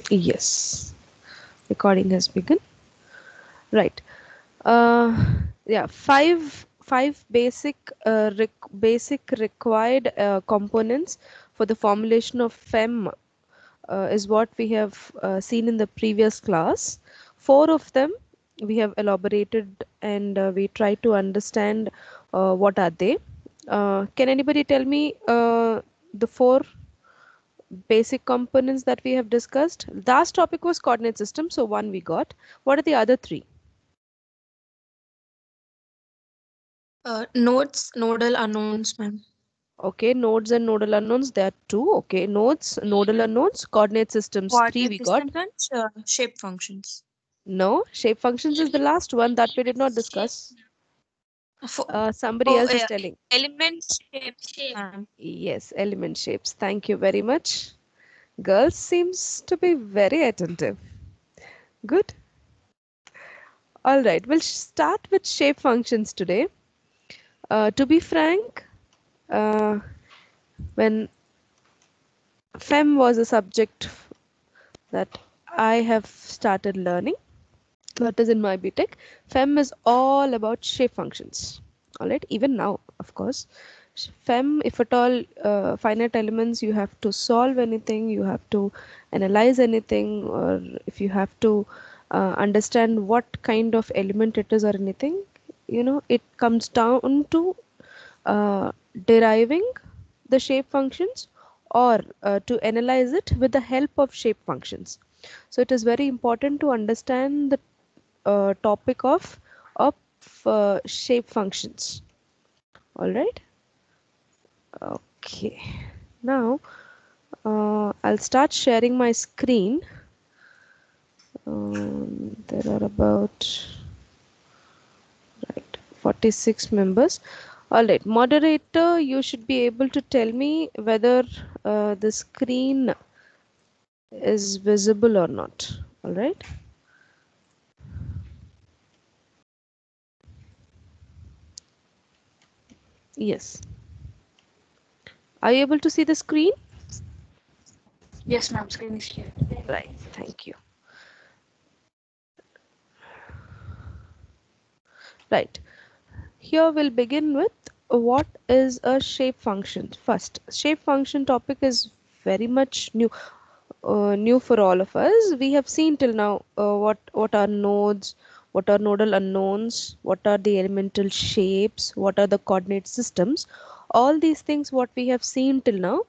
Yes, recording has begun. Right. Yeah, five basic required components for the formulation of FEM is what we have seen in the previous class. Four of them we have elaborated, and we try to understand what are they. Can anybody tell me the four basic components that we have discussed? Last topic was coordinate system, so one we got. What are the other three? Nodes, nodal unknowns, ma'am. Okay, nodes and nodal unknowns, there are two. Okay, nodes, nodal unknowns, coordinate systems, three we Coordinate got. systems and shape functions. No, shape functions is the last one that we did not discuss. For, Somebody oh, else is yeah. telling. Element shapes, ma'am. Yes, element shapes. Thank you very much. Girls seems to be very attentive. Good. All right, we'll start with shape functions today. To be frank, uh, when FEM was a subject that I have started learning, that is in my BTech, FEM is all about shape functions. All right, even now, of course. FEM, if at all, finite elements, you have to solve anything, you have to analyze anything, or if you have to understand what kind of element it is or anything, it comes down to uh, deriving the shape functions, or to analyze it with the help of shape functions. So it is very important to understand the topic of shape functions. All right. Okay. Now I'll start sharing my screen. There are about, right, 46 members. All right, moderator, you should be able to tell me whether the screen is visible or not. All right. Yes. Are you able to see the screen? Yes, ma'am. Screen is clear. Right. Thank you. Right. Here we'll begin with what is a shape function. First, shape function topic is very much new for all of us. We have seen till now what are nodes, what are nodal unknowns, what are the elemental shapes, what are the coordinate systems. All these things what we have seen till now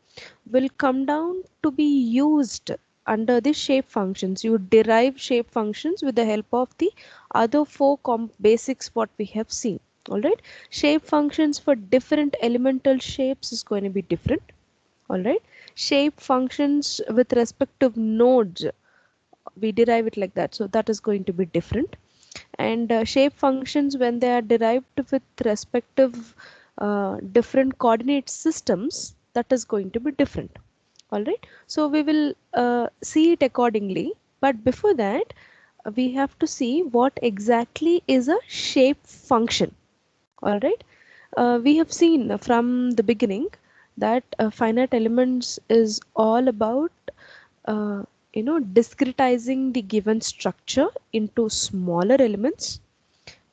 will come down to be used under the shape functions. You derive shape functions with the help of the other four basics what we have seen. All right, shape functions for different elemental shapes is going to be different. All right, shape functions with respective nodes, we derive it like that, so that is going to be different. And shape functions when they are derived with respective different coordinate systems, that is going to be different. All right, so we will see it accordingly, but before that we have to see what exactly is a shape function. All right, we have seen from the beginning that finite elements is all about uh, discretizing the given structure into smaller elements,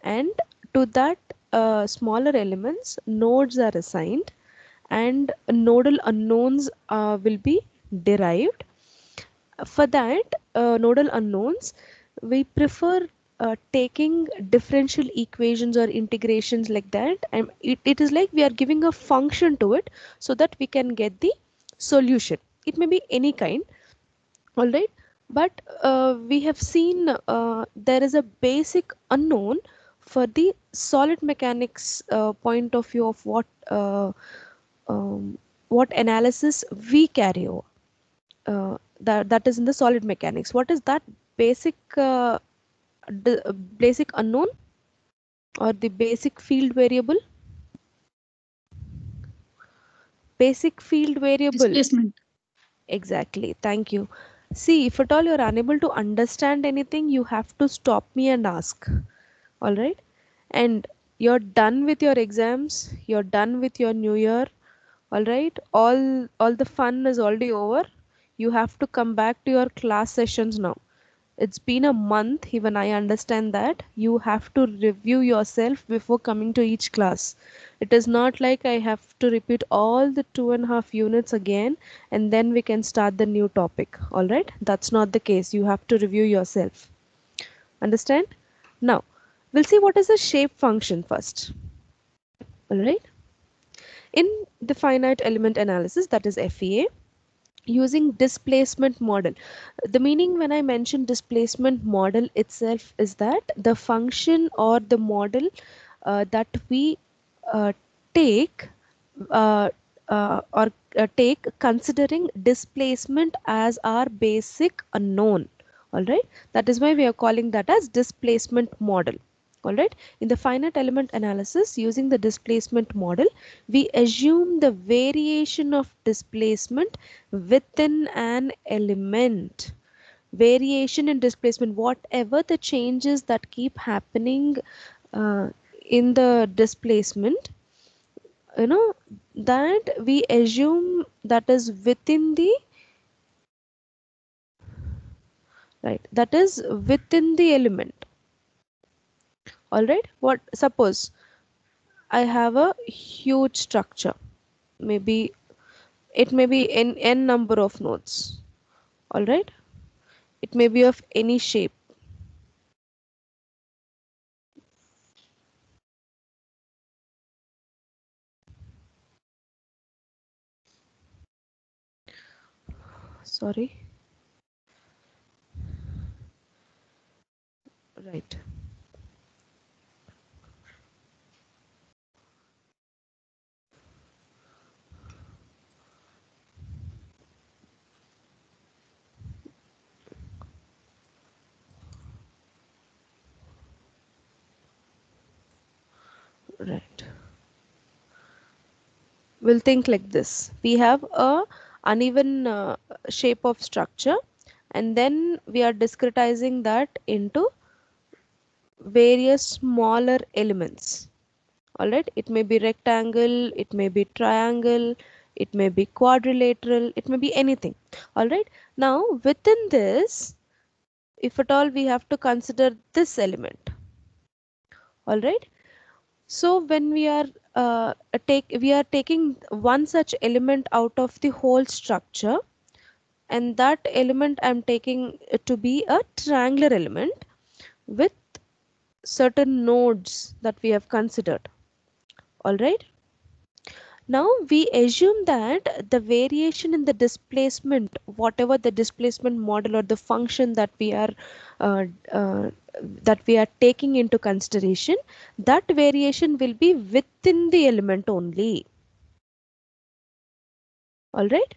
and to that smaller elements nodes are assigned, and nodal unknowns will be derived. For that nodal unknowns, we prefer taking differential equations or integrations like that, and it is like we are giving a function to it so that we can get the solution. It may be any kind. All right, but we have seen there is a basic unknown for the solid mechanics point of view of what analysis we carry over. That is in the solid mechanics. What is that basic basic unknown, or the basic field variable? Basic field variable. Displacement. Exactly. Thank you. See, if at all you're unable to understand anything, you have to stop me and ask. All right, and you're done with your exams, you're done with your new year. All right, all the fun is already over. You have to come back to your class sessions now. It's been a month, even I understand that. You have to review yourself before coming to each class. It is not like I have to repeat all the 2.5 units again and then we can start the new topic. Alright? That's not the case. You have to review yourself. Understand? Now, we'll see what is the shape function first. Alright? In the finite element analysis, that is FEA, using displacement model. The meaning when I mention displacement model itself is that the function or the model that we uh, take uh, take considering displacement as our basic unknown. All right, that is why we are calling that as displacement model. All right, in the finite element analysis using the displacement model, we assume the variation of displacement within an element. Variation in displacement, whatever the changes that keep happening uh, in the displacement, you know, that we assume that is within the right, that is within the element. All right, what, suppose I have a huge structure, maybe it may be in n number of nodes. All right, it may be of any shape. Sorry. Right. Right. We'll think like this. We have a uneven shape of structure, and then we are discretizing that into various smaller elements. All right, it may be rectangle, it may be triangle, it may be quadrilateral, it may be anything. All right, now within this, if at all we have to consider this element. All right, so when we are we are taking one such element out of the whole structure, and that element I'm taking to be a triangular element with certain nodes that we have considered. All right, now we assume that the variation in the displacement, whatever the displacement model or the function that uh, uh, we are taking into consideration, that variation will be within the element only. All right,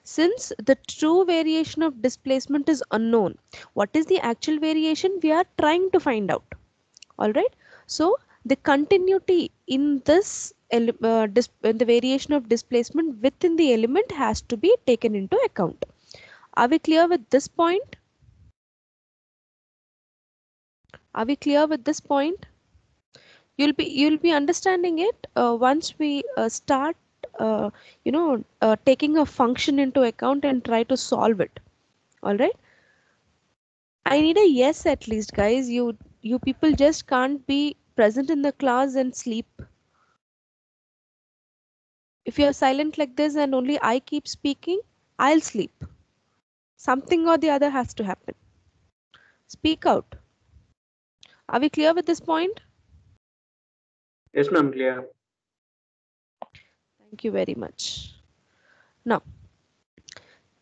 since the true variation of displacement is unknown, what is the actual variation we are trying to find out. All right, so the continuity in this the variation of displacement within the element has to be taken into account. Are we clear with this point? Are we clear with this point? You'll be understanding it once we start uh, taking a function into account and try to solve it. All right, I need a yes at least, guys. You people just can't be present in the class and sleep. If you're silent like this and only I keep speaking, I'll sleep. Something or the other has to happen. Speak out. Are we clear with this point? Yes, ma'am, clear. Thank you very much. Now,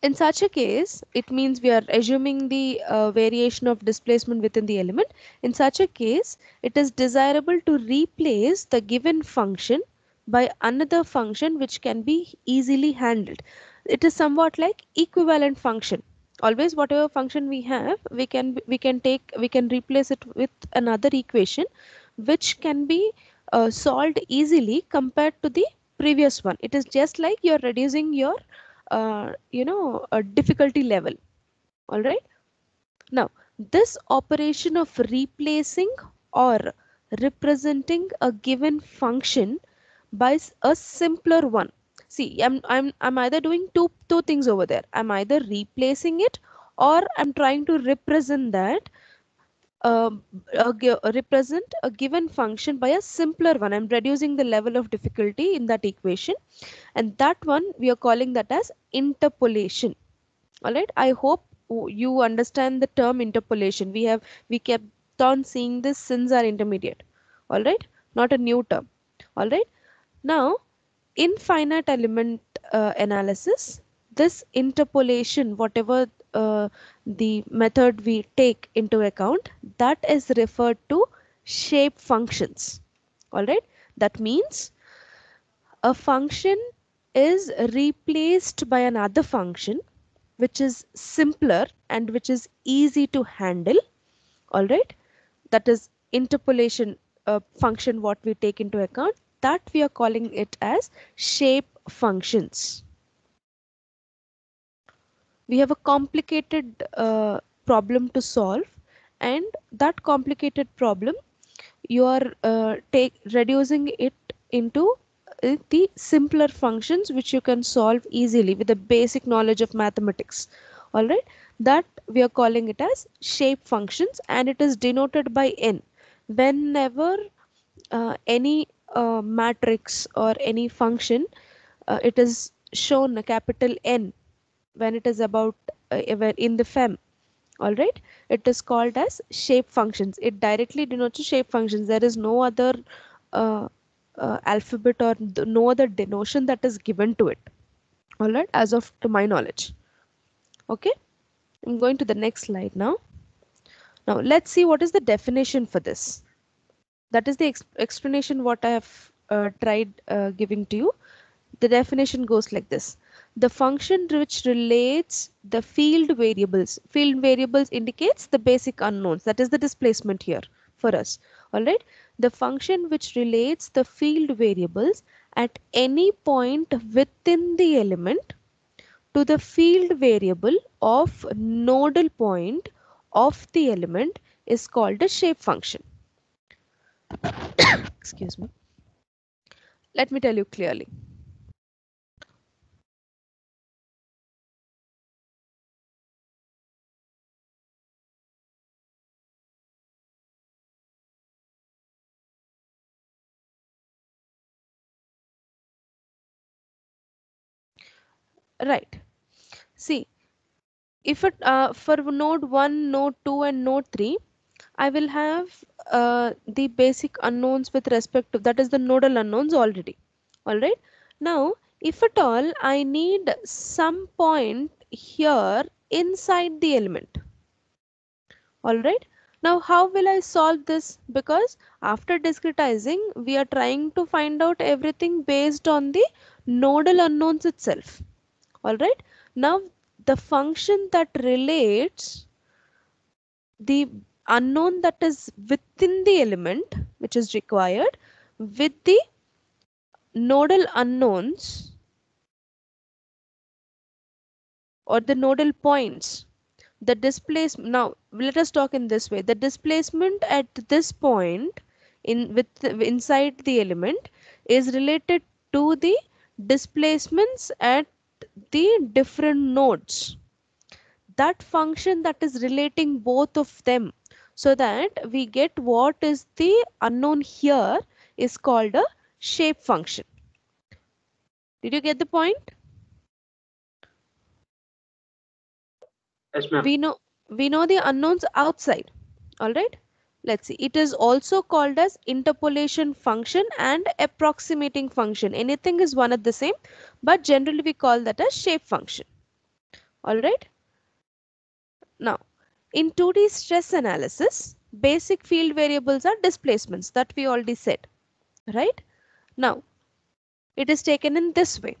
in such a case, it means we are assuming the variation of displacement within the element. In such a case, it is desirable to replace the given function by another function which can be easily handled. It is somewhat like equivalent function. Always whatever function we have, we can replace it with another equation which can be solved easily compared to the previous one. It is just like you're reducing your a difficulty level. All right, now this operation of replacing or representing a given function by a simpler one. see, I'm either doing two things over there. I'm either replacing it, or I'm trying to represent that represent a given function by a simpler one. I'm reducing the level of difficulty in that equation, and that one we are calling that as interpolation. All right, I hope you understand the term interpolation. We kept on seeing this since our intermediate. All right, not a new term. All right, now in finite element analysis, this interpolation, whatever the method we take into account, that is referred to shape functions. All right, that means a function is replaced by another function which is simpler and which is easy to handle. All right, that is interpolation function what we take into account, that we are calling it as shape functions. We have a complicated problem to solve, and that complicated problem you are reducing it into the simpler functions which you can solve easily with the basic knowledge of mathematics. All right, that we are calling it as shape functions, and it is denoted by n. Whenever any matrix or any function, it is shown a capital N when it is about when in the fem. All right, it is called as shape functions. It directly denotes shape functions. There is no other uh, alphabet or no other denotion that is given to it. All right, as of to my knowledge. Okay, I'm going to the next slide now. Now let's see what is the definition for this. That is the explanation what I have tried giving to you. The definition goes like this: the function which relates the field variables. Field variables indicates the basic unknowns, that is the displacement here for us. All right, the function which relates the field variables at any point within the element to the field variable of nodal point of the element is called a shape function. Excuse me. Let me tell you clearly. Right. See, if it for node 1, node 2 and node 3, I will have the basic unknowns with respect to, that is the nodal unknowns already. All right, now if at all I need some point here inside the element. All right, now how will I solve this? Because after discretizing we are trying to find out everything based on the nodal unknowns itself. All right, now the function that relates the unknown that is within the element which is required with the nodal unknowns or the nodal points, the displacement. Now let us talk in this way: the displacement at this point in with inside the element is related to the displacements at the different nodes. That function that is relating both of them, so that we get what is the unknown here, is called a shape function. Did you get the point? Yes, ma'am. We know the unknowns outside. All right, let's see. It is also called as interpolation function and approximating function. Anything is one at the same, but generally we call that as shape function. All right, now in 2D stress analysis, basic field variables are displacements, that we already said. Right, now it is taken in this way: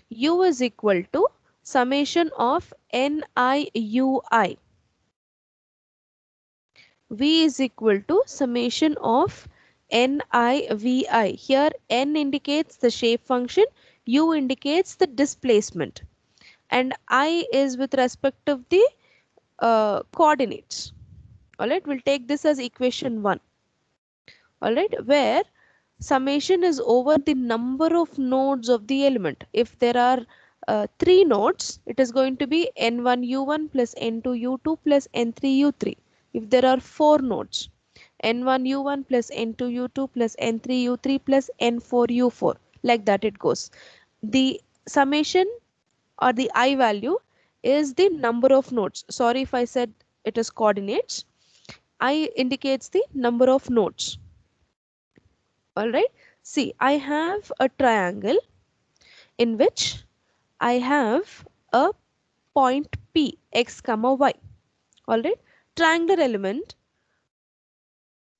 u is equal to summation of niui, v is equal to summation of nivi. Here n indicates the shape function, u indicates the displacement, and I is with respect of the coordinates. All right, we'll take this as equation 1. All right, where summation is over the number of nodes of the element. If there are 3 nodes, it is going to be n1u1 plus n2u2 plus n3u3. If there are 4 nodes, n1u1 plus n2u2 plus n3u3 plus n4u4, like that it goes. The summation or the I value is the number of nodes. Sorry if I said it is coordinates. I indicates the number of nodes. All right. See, I have a triangle in which I have a point P, x comma y. All right. Triangular element.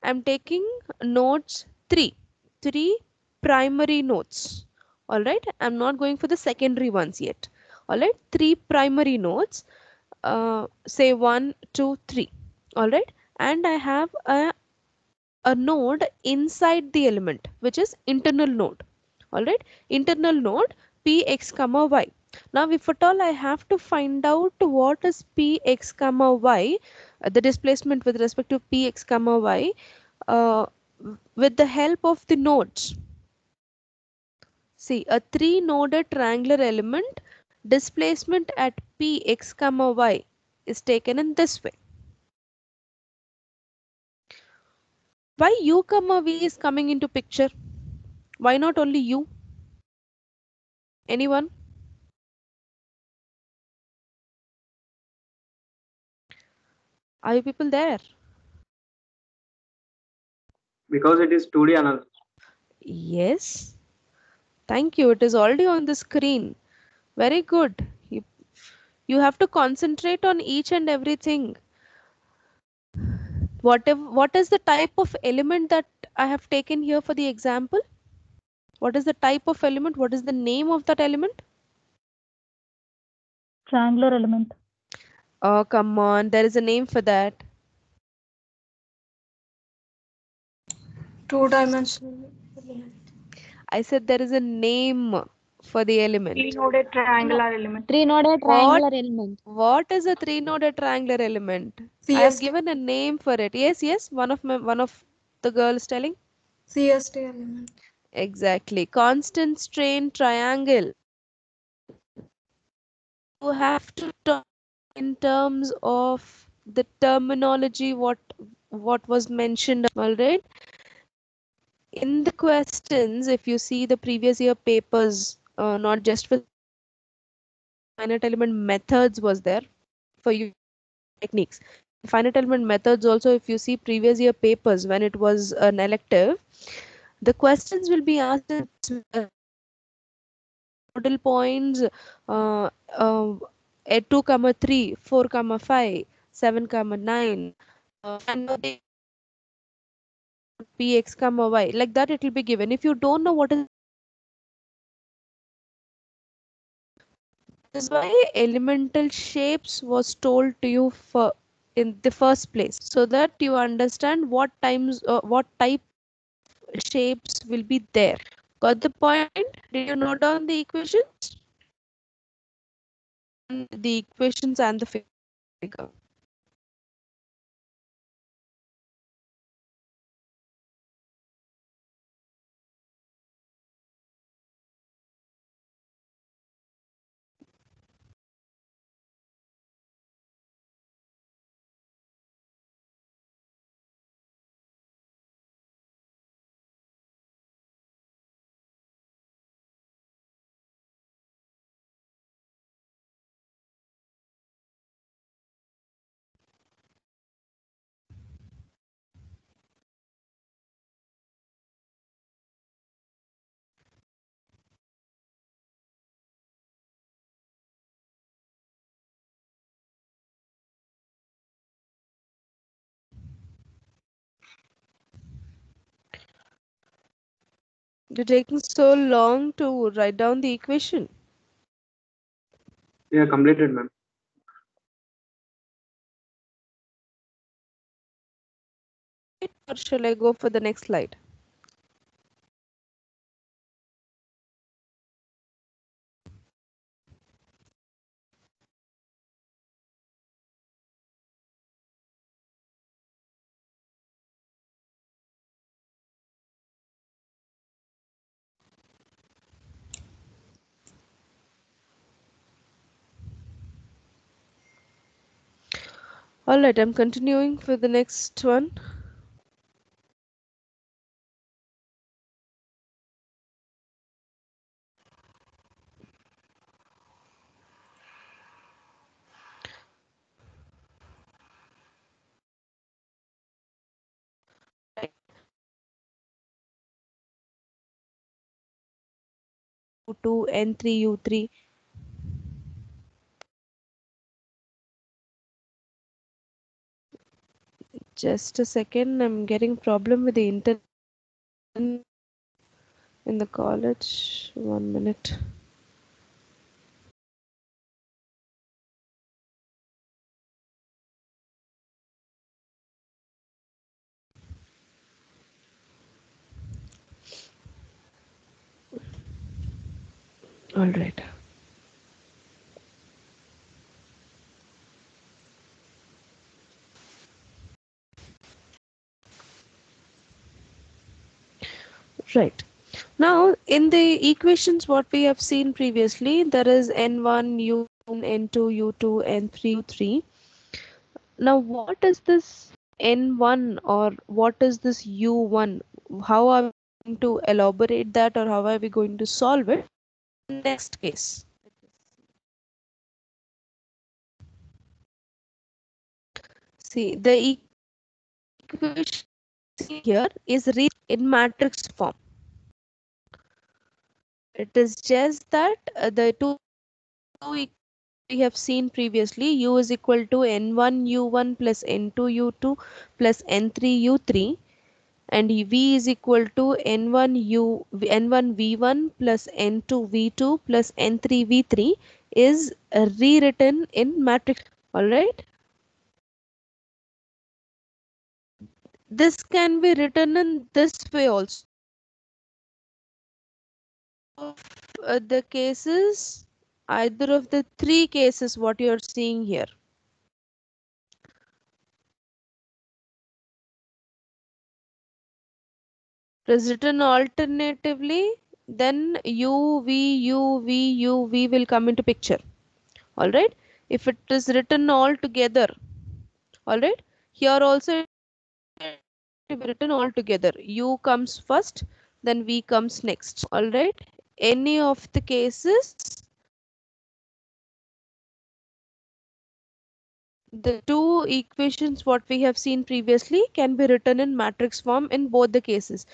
I'm taking nodes 3 primary nodes. All right. I'm not going for the secondary ones yet. All right. 3 primary nodes. Say 1, 2, 3. All right. And I have a node inside the element, which is internal node. All right. Internal node px comma y. Now if at all I have to find out what is px comma y, the displacement with respect to px comma y, uh, with the help of the nodes. See, a 3 noded triangular element, displacement at px comma y is taken in this way. Why u comma v is coming into picture? Why not only u? Anyone? Are you people there? Because it is 2D analysis. Yes. Thank you. It is already on the screen. Very good. You have to concentrate on each and everything. What is the type of element that I have taken here for the example? What is the type of element? What is the name of that element? Triangular element. Oh, come on. There is a name for that. Two-dimensional element. I said there is a name for the element. Three-noded triangular element. Three-noded triangular element. What is a 3-noded triangular element? I have given a name for it. Yes, yes. One of the girls telling. CST element. Exactly. Constant strain triangle. You have to talk in terms of the terminology what was mentioned. All right. In the questions, if you see the previous year papers, not just for finite element methods was there for you techniques. Finite element methods also, if you see previous year papers when it was an elective, the questions will be asked in model points at 2 comma 3 4 comma 5 7 comma 9 find out the px comma y, like that it will be given. If you don't know what is why elemental shapes was told to you for in the first place, so that you understand what times what type shapes will be there. Got the point? Did you note down the equations? The equations and the figure. You're taking so long to write down the equation. Yeah, completed, ma'am. Or shall I go for the next slide? All right, I'm continuing for the next one. U2, N3, U3. Just a second, I'm getting problem with the internet in the college. 1 minute. All right. Right. Now, in the equations what we have seen previously, there is N1, U1, N2, U2, N3, U3. Now, what is this N1 or what is this U1? How are we going to elaborate that, or how are we going to solve it? Next case. See, the equation here is written in matrix form. It is just that the two we have seen previously, u is equal to n1 u1 plus n2 u2 plus n3 u3, and v is equal to n1 v1 plus n2 v2 plus n3 v3 is rewritten in matrix. All right, this can be written in this way also. Of the cases, either of the three cases what you are seeing here, it is written alternatively, then u v u v u v will come into picture. All right, if it is written all together, all right, here also it will be written all together. U comes first, then v comes next. All right, any of the cases, the two equations what we have seen previously can be written in matrix form in both the cases.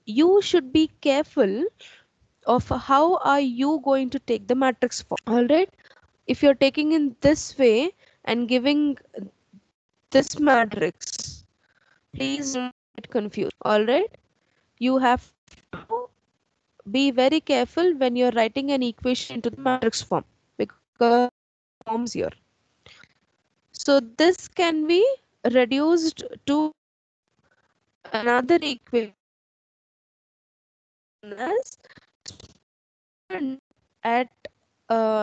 You should be careful of how are you going to take the matrix form. All right, if you're taking in this way and giving this matrix, please don't get confused. All right, you have to be very careful when you're writing an equation into the matrix form, because forms here. So this can be reduced to another equation as at problem.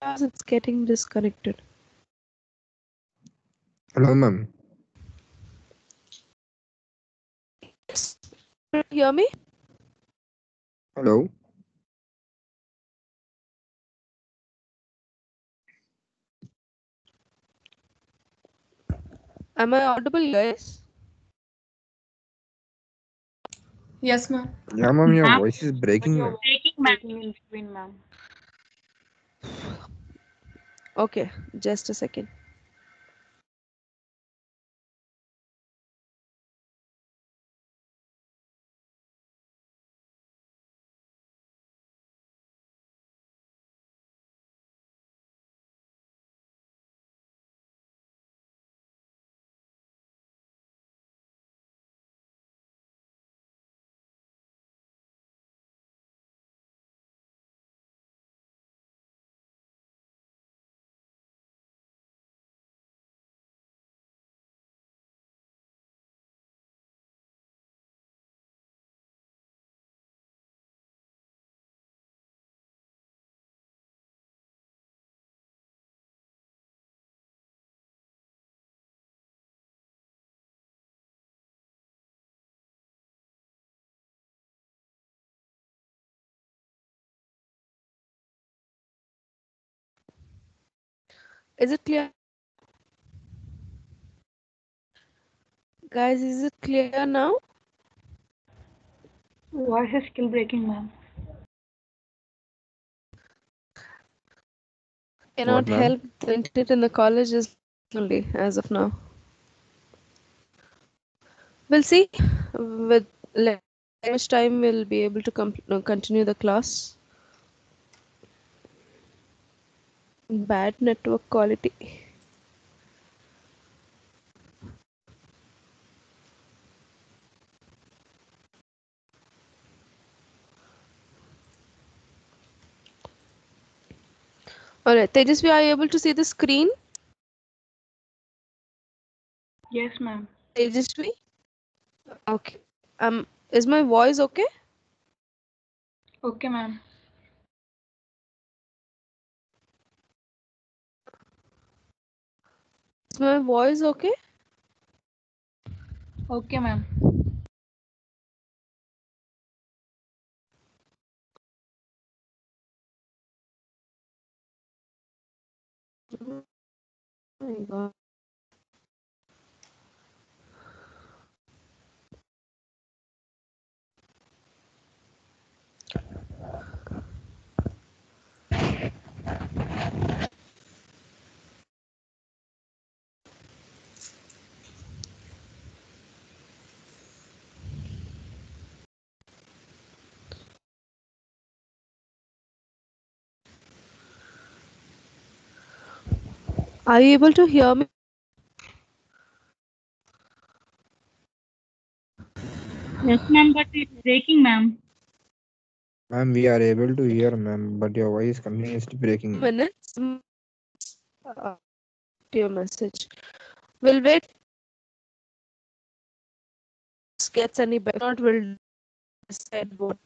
As it's getting disconnected. Hello, ma'am. Hear me? Hello. Am I audible, guys? Yes, ma'am. Yeah, ma'am, your Ma'am, voice is breaking, ma'am. breaking in between, ma'am. Okay, just a second. Is it clear? Guys, is it clear now? Voice is still breaking, ma'am. Cannot ma'am? help the internet in the college is only as of now. We'll see with how much time we'll be able to continue the class. Bad network quality. Alright, Tejasvi, are you able to see the screen? Yes, ma'am. Tejasvi? Okay. Is my voice okay? Okay, ma'am. Is my voice okay? Okay, ma'am. Oh my God. Are you able to hear me? Yes, ma'am, but it's breaking, ma'am. Ma'am, we are able to hear, ma'am, but your voice continuously breaking. Minutes. Your message. We'll wait. Gets any better? Not will decide what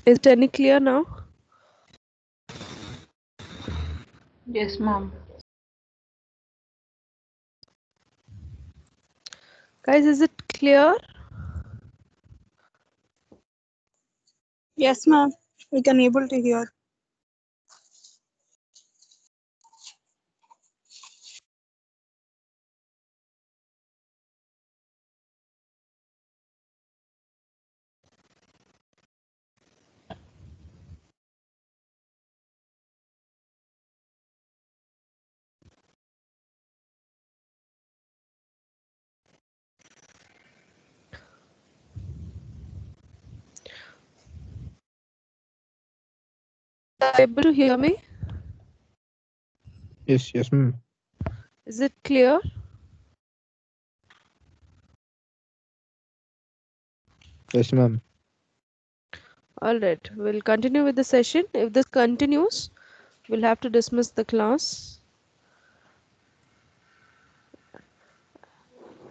Is it any clear now? Yes, ma'am. Guys, is it clear? Yes, ma'am. We can able to hear. Are you able to hear me? Yes, yes, ma'am. Is it clear? Yes, ma'am. All right, we'll continue with the session. If this continues, we'll have to dismiss the class.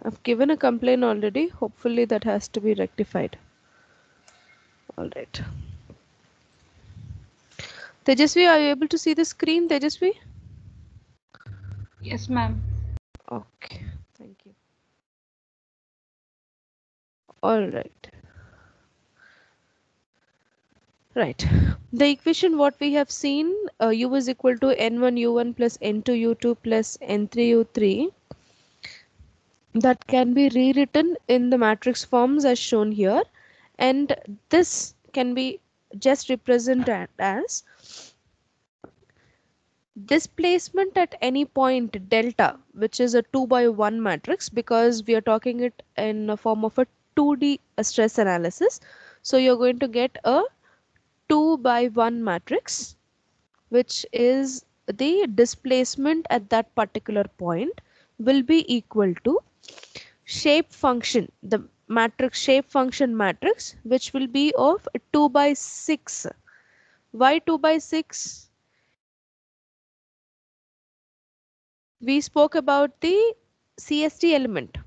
I've given a complaint already. Hopefully that has to be rectified. All right. Tejasvi, are you able to see the screen, Tejasvi? Yes, ma'am. Okay, thank you. All right. Right. The equation what we have seen, u is equal to n1 u1 plus n2 u2 plus n3 u3, that can be rewritten in the matrix forms as shown here, and this can be just represented as displacement at any point delta, which is a 2 by 1 matrix, because we are talking it in a form of a 2D stress analysis. So you're going to get a 2 by 1 matrix, which is the displacement at that particular point will be equal to shape function, the matrix shape function matrix, which will be of 2 by 6. Why 2 by 6? We spoke about the CST element.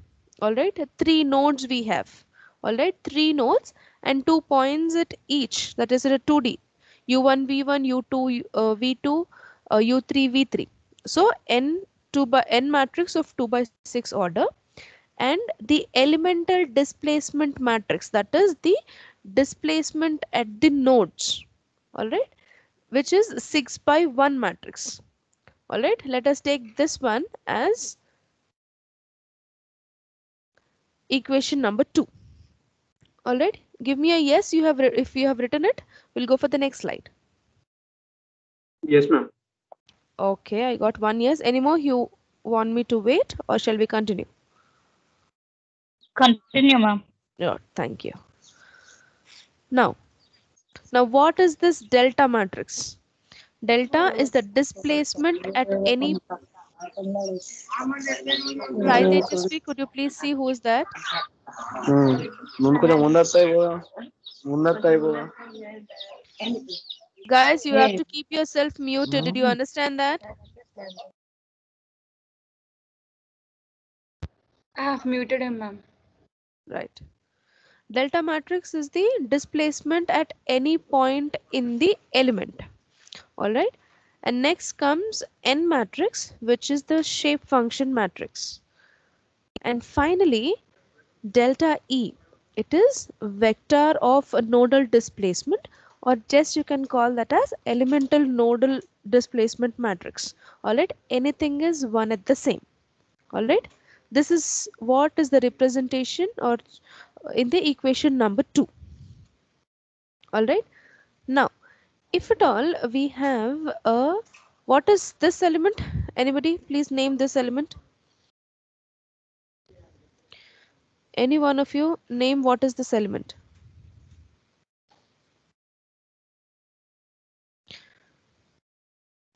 All right, 3 nodes we have. All right, 3 nodes and 2 points at each. That is in a 2D. U1, V1, U2, V2, U3, V3. So n matrix of 2 by 6 order, and the elemental displacement matrix, that is the displacement at the nodes. All right, which is 6 by 1 matrix. All right, let us take this one as equation number 2. All right, give me a yes if you have written it. We'll go for the next slide. Yes, ma'am. Okay, I got one yes. Any more you want me to wait, or shall we continue? Continue, ma'am. Yeah, thank you. Now what is this delta matrix? Delta is the displacement at any. Hi Tejasvi, could you please see who is that? Guys, you have to keep yourself muted. Did you understand that? I have muted him, ma'am. Right. Delta matrix is the displacement at any point in the element. All right. And next comes n matrix, which is the shape function matrix. And finally, delta E. It is vector of a nodal displacement, or just you can call that as elemental nodal displacement matrix. All right. Anything is one at the same. All right. This is what is the representation or in the equation number 2. All right. Now, if at all we have a, what is this element? Anybody please name this element? Any one of you name what is this element?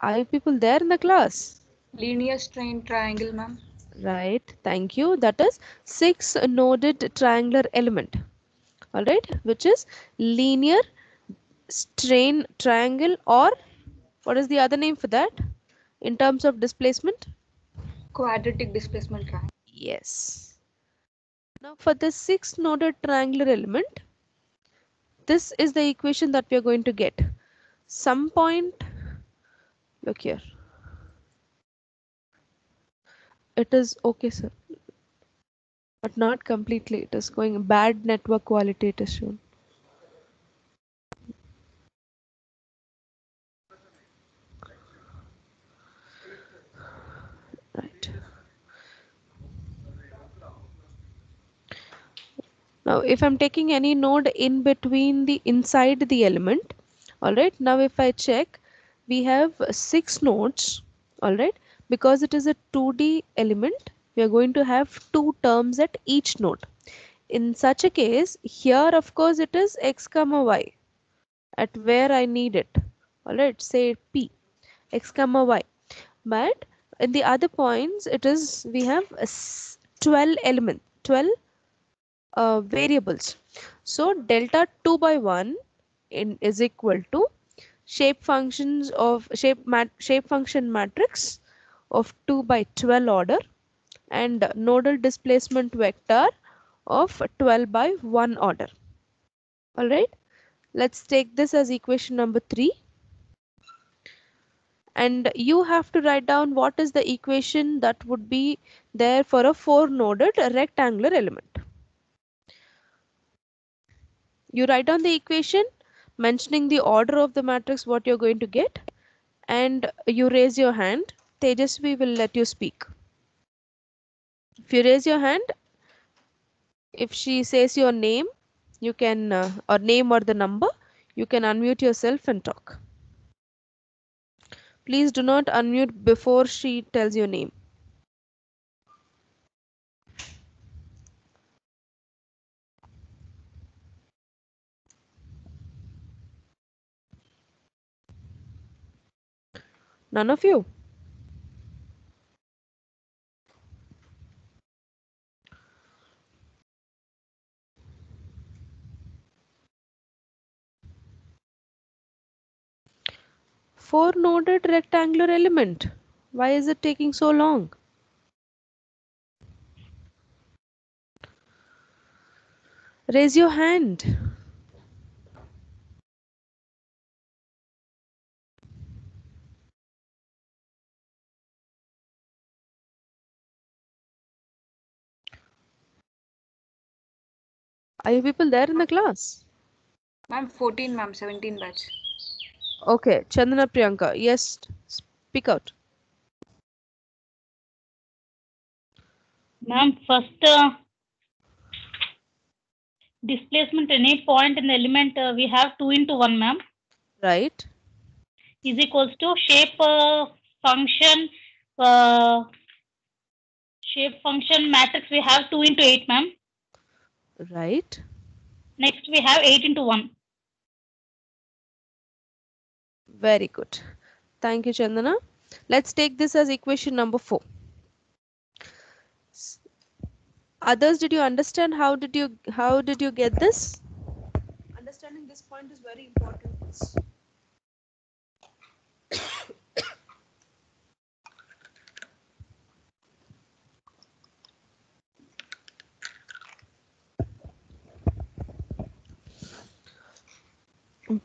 Are you people there in the class? Linear strain triangle, ma'am. Right, thank you. That is 6 noded triangular element. All right, which is linear strain triangle, or what is the other name for that in terms of displacement? Quadratic displacement triangle. Yes. Now for the 6 noded triangular element, this is the equation that we are going to get. Some point, look here. It is okay, sir, but not completely. It is going bad network quality, it is shown. Right. Now, if I'm taking any node in between the inside the element, all right. Now, if I check, we have 6 nodes, all right. Because it is a 2D element, we are going to have 2 terms at each node. In such a case, here, of course, it is x comma y at where I need it. All right. Say p, x comma y. But in the other points, it is we have 12 elements, 12 variables. So delta 2 by 1 is equal to shape functions of shape function matrix of 2 by 12 order and nodal displacement vector of 12 by 1 order. All right, let's take this as equation number 3. And you have to write down what is the equation that would be there for a 4-noded rectangular element. You write down the equation mentioning the order of the matrix what you're going to get, and you raise your hand. Tejasvi will let you speak. If you raise your hand, if she says your name, you can or name or the number, you can unmute yourself and talk. Please do not unmute before she tells your name. None of you? Four-noded rectangular element. Why is it taking so long? Raise your hand. Are you people there in the class? Ma'am, 14, ma'am, 17 batch. Okay, Chandana Priyanka, yes, speak out. Ma'am, first displacement any point in the element we have 2 into 1, ma'am, Right. is equals to shape function matrix we have 2 into 8, ma'am. Right. Next we have 8 into 1. Very good. Thank you, Chandana. Let's take this as equation number 4. Others, did you understand how did you get this? Understanding this point is very important.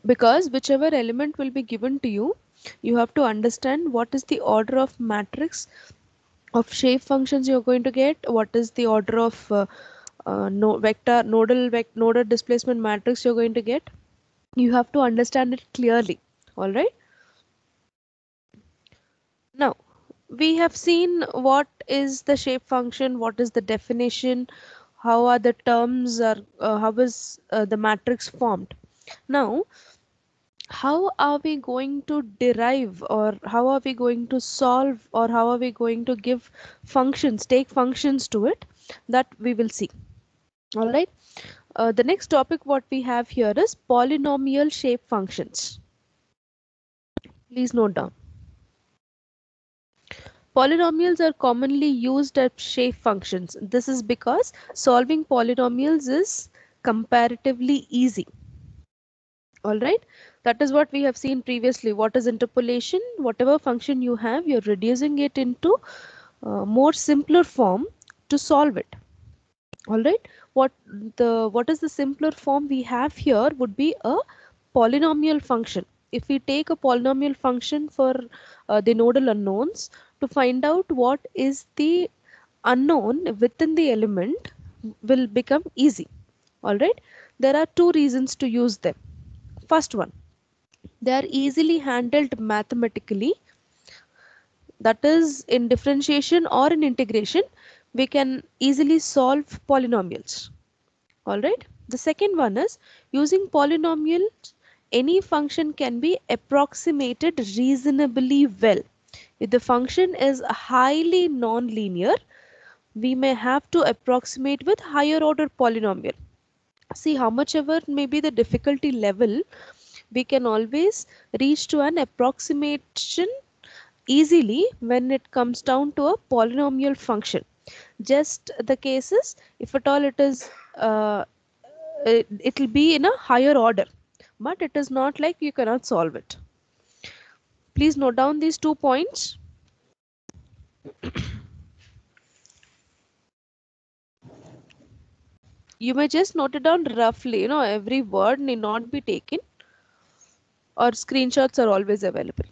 Because whichever element will be given to you, you have to understand what is the order of matrix of shape functions you're going to get, what is the order of nodal displacement matrix you're going to get. You have to understand it clearly. All right. Now, we have seen what is the shape function, what is the definition, how are the terms, are how is the matrix formed. Now, how are we going to derive, or how are we going to solve, or how are we going to give functions, take functions to it, that we will see. All right. The next topic what we have here is polynomial shape functions. Please note down. Polynomials are commonly used as shape functions. This is because solving polynomials is comparatively easy. All right, that is what we have seen previously. What is interpolation? Whatever function you have, you're reducing it into more simpler form to solve it. All right. What is the simpler form we have here would be a polynomial function. If we take a polynomial function for the nodal unknowns to find out what is the unknown within the element will become easy. All right. There are two reasons to use them. First one, they are easily handled mathematically, that is in differentiation or in integration we can easily solve polynomials. All right. The second one is using polynomials any function can be approximated reasonably well. If the function is highly non-linear, we may have to approximate with higher order polynomial. See, how much ever may be the difficulty level, we can always reach to an approximation easily when it comes down to a polynomial function. Just the cases, if at all it is it will be in a higher order, but it is not like you cannot solve it. Please note down these 2 points. You may just note it down roughly, every word need not be taken, or screenshots are always available.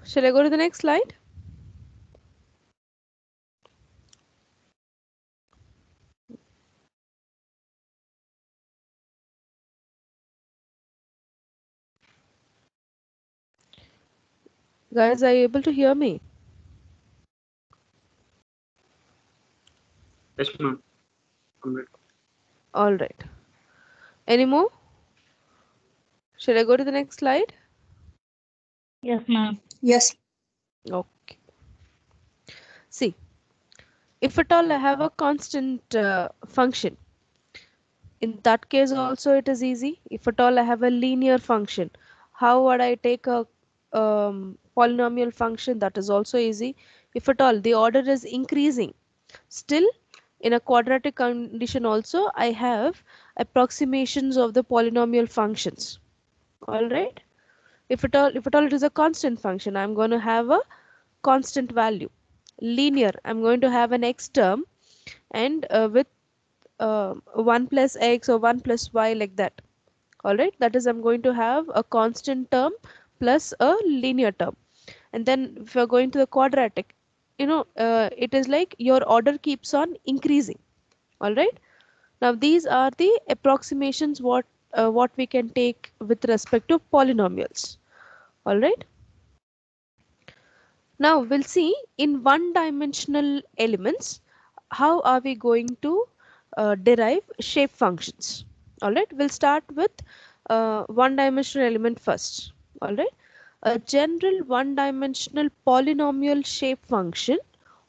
Shall I go to the next slide? Guys, are you able to hear me? Yes, ma'am. Complete. All right. Any more? Should I go to the next slide? Yes, ma'am. Yes. Okay. See, if at all I have a constant function, in that case also it is easy. If at all I have a linear function, how would I take a polynomial function? That is also easy. If at all the order is increasing, still in a quadratic condition also I have approximations of the polynomial functions. All right. If at all it is a constant function, I'm going to have a constant value. Linear, I'm going to have an x term, and with 1 plus x or 1 plus y, like that. All right, that is, I'm going to have a constant term plus a linear term. And then if you're going to the quadratic, it is like your order keeps on increasing. All right. Now these are the approximations what we can take with respect to polynomials. All right. Now we'll see in one-dimensional elements how are we going to derive shape functions. All right, we'll start with one-dimensional element first. All right, a general one-dimensional polynomial shape function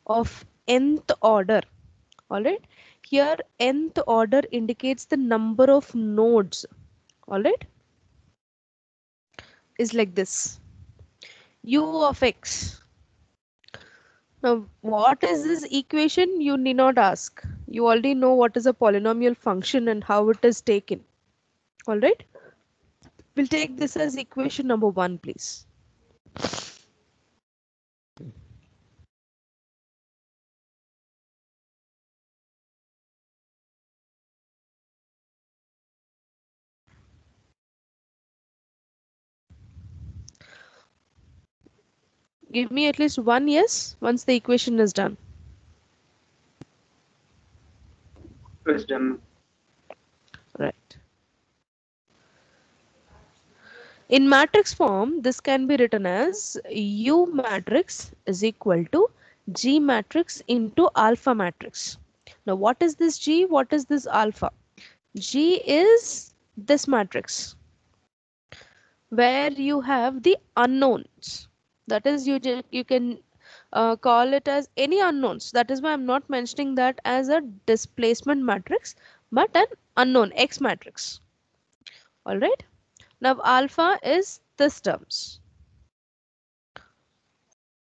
of nth order. All right, here nth order indicates the number of nodes. All right, is like this: u of x. Now, what is this equation? You need not ask. You already know what is a polynomial function and how it is taken. All right. We'll take this as equation number 1, please. Give me at least one yes once the equation is done. Yes, done. Right. In matrix form, this can be written as U matrix is equal to G matrix into alpha matrix. Now, what is this G? What is this alpha? G is this matrix where you have the unknowns. That is, you can call it as any unknowns. That is why I'm not mentioning that as a displacement matrix, but an unknown X matrix. All right. Now alpha is this terms.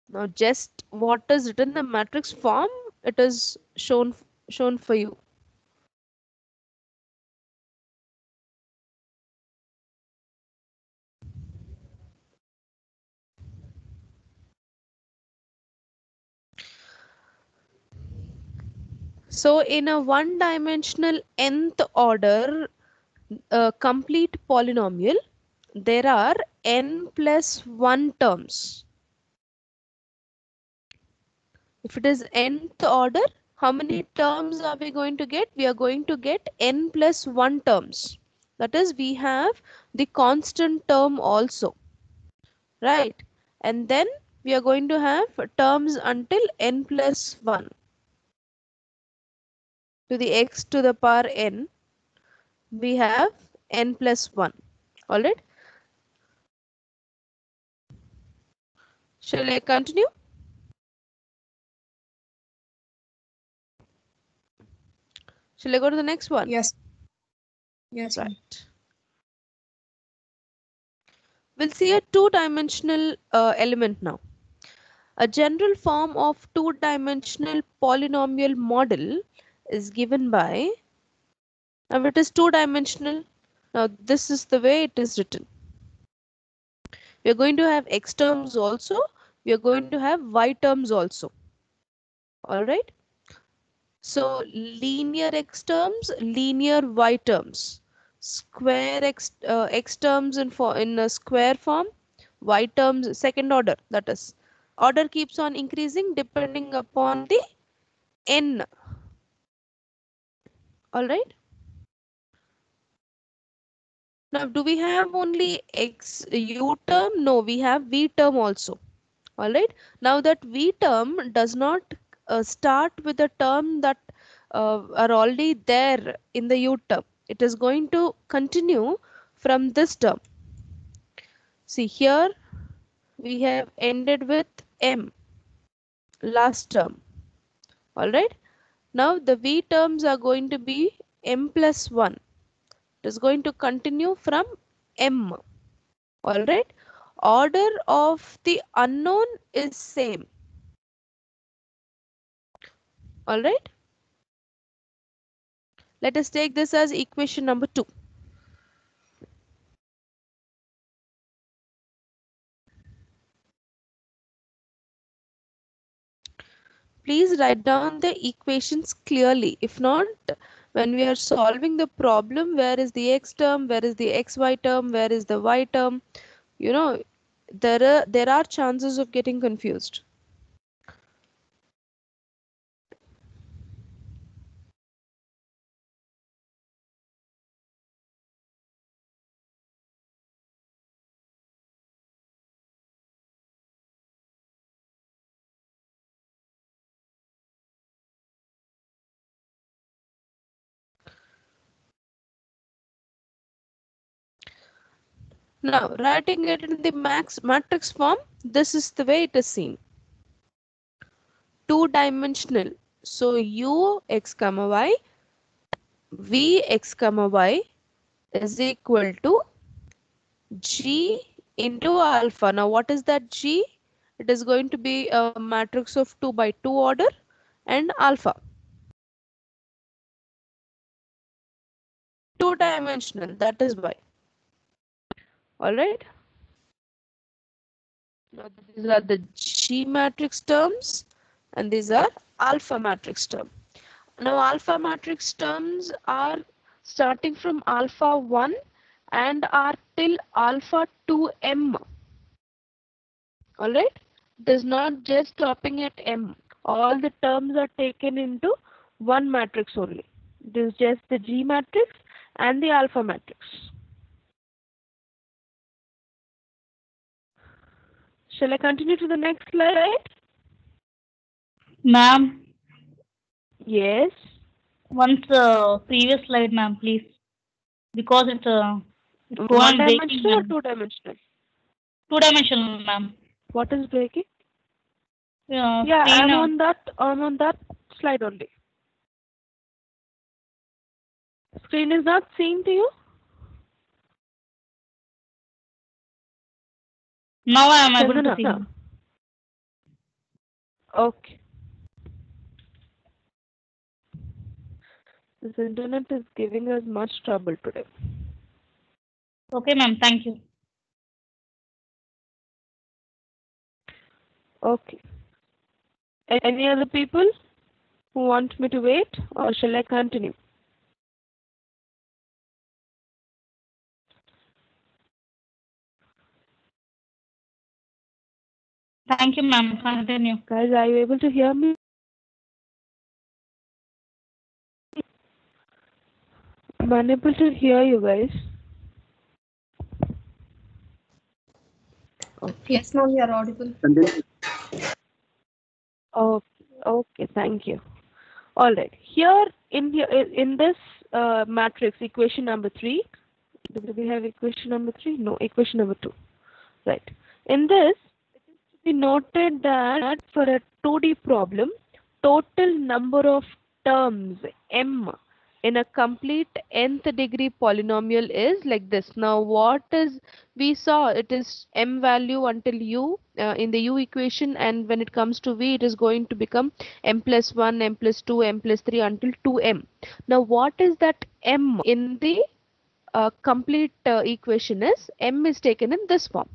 Now just what is written in the matrix form, it is shown for you. So in a one-dimensional nth order complete polynomial, there are n plus 1 terms. If it is nth order, how many terms are we going to get? We are going to get n plus 1 terms. That is, we have the constant term also, right? And then we are going to have terms until n plus 1 to the x to the power n. We have n plus 1. All right. Shall I continue? Shall I go to the next one? Yes. Yes, ma'am. Right. We'll see a two-dimensional element now. A general form of two-dimensional polynomial model is given by, now it is two-dimensional. Now this is the way it is written. We are going to have x terms also. We are going to have y terms also. All right. So linear x terms, linear y terms, square x terms in a square form, y terms second order. That is, order keeps on increasing depending upon the n. All right. Now, do we have only x u term? No, we have v term also. All right. Now that v term does not start with a term that are already there in the u term. It is going to continue from this term. See here we have ended with m last term. All right. Now the v terms are going to be m plus 1. It is going to continue from m. All right. Order of the unknown is same. All right. Let us take this as equation number 2. Please write down the equations clearly. If not, when we are solving the problem, where is the x term, where is the xy term, where is the y term, you know, there are chances of getting confused. Now, writing it in the matrix form, this is the way it is seen. Two-dimensional. So, u x comma y, v x comma y is equal to g into alpha. Now, what is that g? It is going to be a matrix of 2 by 2 order and alpha. Two-dimensional, that is why. All right. Now, these are the G matrix terms and these are alpha matrix term. Now, alpha matrix terms are starting from alpha 1 and are till alpha 2m. All right. It is not just stopping at m. All the terms are taken into one matrix only. It is just the G matrix and the alpha matrix. Shall I continue to the next slide? Ma'am, Yes. once previous slide, ma'am, please. Because it's One going breaking, dimensional or ma'am. two dimensional? Two-dimensional, ma'am. What is breaking? Yeah, Yeah, screen, I'm on that slide only. Screen is not seen to you? now I am able to Chandana, see. Okay. This internet is giving us much trouble today. Okay, ma'am. Thank you. Okay. Any other people who want me to wait, or shall I continue? Thank you, ma'am. Continue. Guys, are you able to hear me? I'm unable to hear you guys. Yes, ma'am, you are audible. Continue. Oh, okay, thank you. All right. Here in this matrix, equation number 3. Do we have equation number 3? No, equation number 2. Right. In this, it is to be noted that for a 2D problem, total number of terms m in a complete nth degree polynomial is like this. Now, what is we saw? It is m value until u in the u equation, and when it comes to v, it is going to become m plus 1, m plus 2, m plus 3 until 2m. Now, what is that m in the complete equation is m is taken in this form.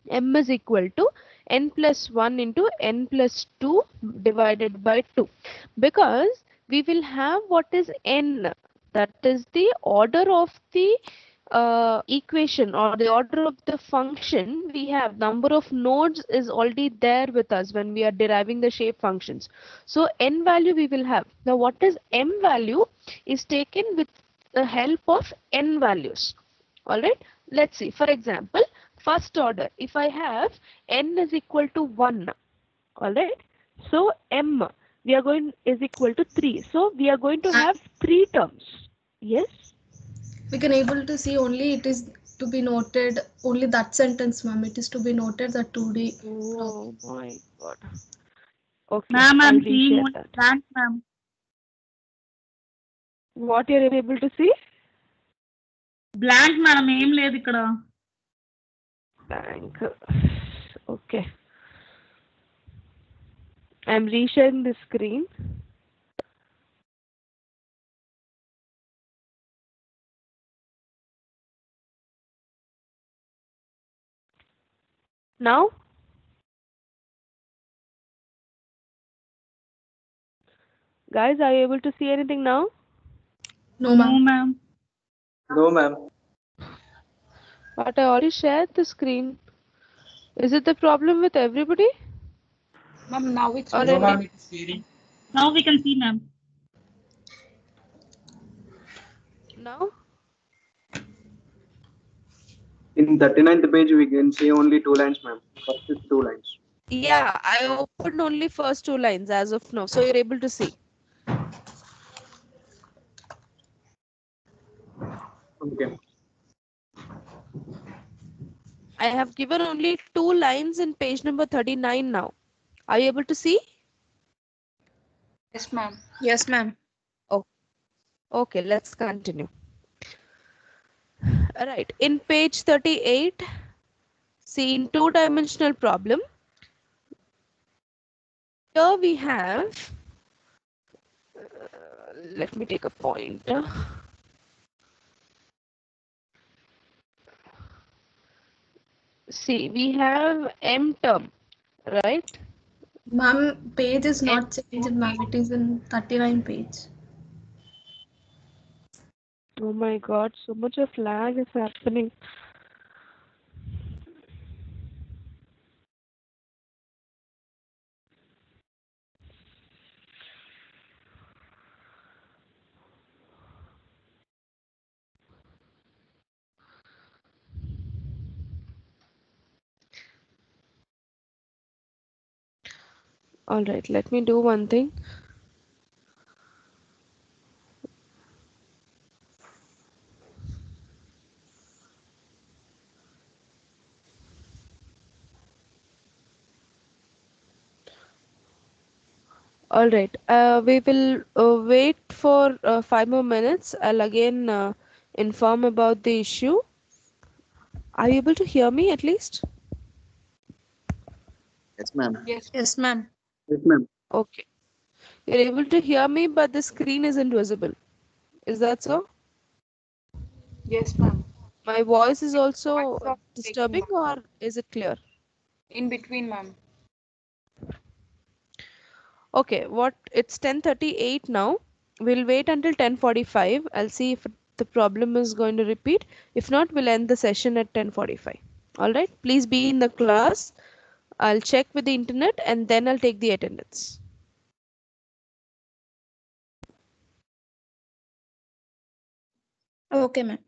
M is equal to n plus 1 into n plus 2 divided by 2, because we will have what is n, that is the order of the equation or the order of the function. We have number of nodes is already there with us when we are deriving the shape functions. So n value we will have. Now what is m value is taken with the help of n values. All right, let's see. For example, first order, if I have n is equal to 1, all right, so m we are going is equal to 3, so we are going to have 3 terms. Yes, We can able to see only it is to be noted only that sentence, ma'am. It is to be noted that 2D. oh my god. Okay, Ma'am, I'll I'm seeing reshare one that. blank, ma'am. What you're able to see? Blank, ma'am. ఏం లేదు ఇక్కడ. Bank. Okay, I'm resharing the screen. Now, guys, are you able to see anything now? No, No, ma'am. ma'am. No, ma'am. But I already shared the screen. Is it the problem with everybody? Ma'am, now it's Or visible. any- Now we can see, ma'am. Now? In 39th page, we can see only 2 lines, ma'am. First is 2 lines. Yeah, I opened only first 2 lines as of now, so you're able to see. Okay. I have given only 2 lines in page number 39 now. Are you able to see? Yes, ma'am. Yes, ma'am. Okay, let's continue. All right, in page 38, see, in 2-dimensional problem, here we have, let me take a pointer. See, we have m term, right? Ma'am, page is not changed, ma'am. It is in 39 page. Oh my god, so much of lag is happening. All right, let me do one thing. All right, we will wait for 5 more minutes. I'll again inform about the issue. Are you able to hear me at least? Yes, ma'am. Yes. Yes, ma'am. Yes, ma'am. Okay. You're able to hear me, but the screen isn't visible. Is that so? Yes, ma'am. My voice is Voice also is also breaking, disturbing, ma'am. or is it clear? In between, ma'am. Okay, it's 10:38 now. We'll wait until 10:45. I'll see if the problem is going to repeat. If not, we'll end the session at 10:45. All right, please be in the class. I'll check with the internet and then I'll take the attendance. Okay, ma'am.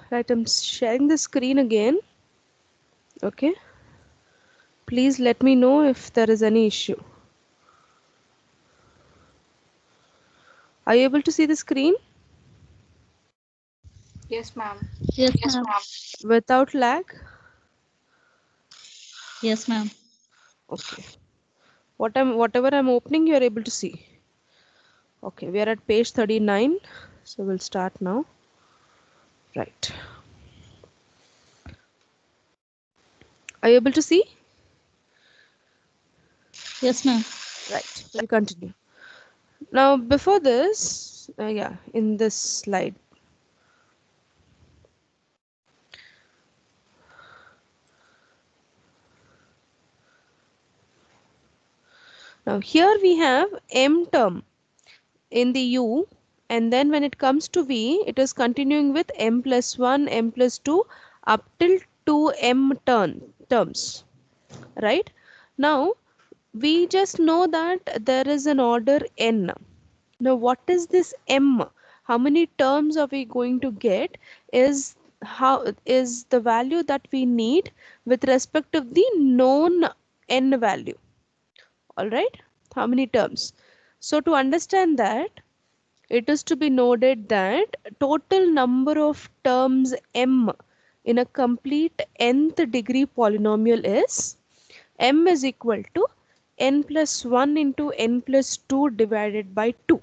Right, I'm sharing the screen again. Okay. Please let me know if there is any issue. Are you able to see the screen Yes, ma'am. Yes, ma'am. without lag? Yes, ma'am. Okay. Whatever I'm opening, you're able to see. Okay, we are at page 39. So we'll start now. Right. Are you able to see? Yes, ma'am. Right. We'll continue. Now, before this, in this slide. Now, here we have M term in the U and then when it comes to v, it is continuing with m plus 1, m plus 2 up till 2m terms, right? Now we just know that there is an order n. Now what is this m? How many terms are we going to get is the value that we need with respect to the known n value. All right, how many terms? So to understand that, it is to be noted that total number of terms m in a complete nth degree polynomial is m is equal to n plus 1 into n plus 2 divided by 2.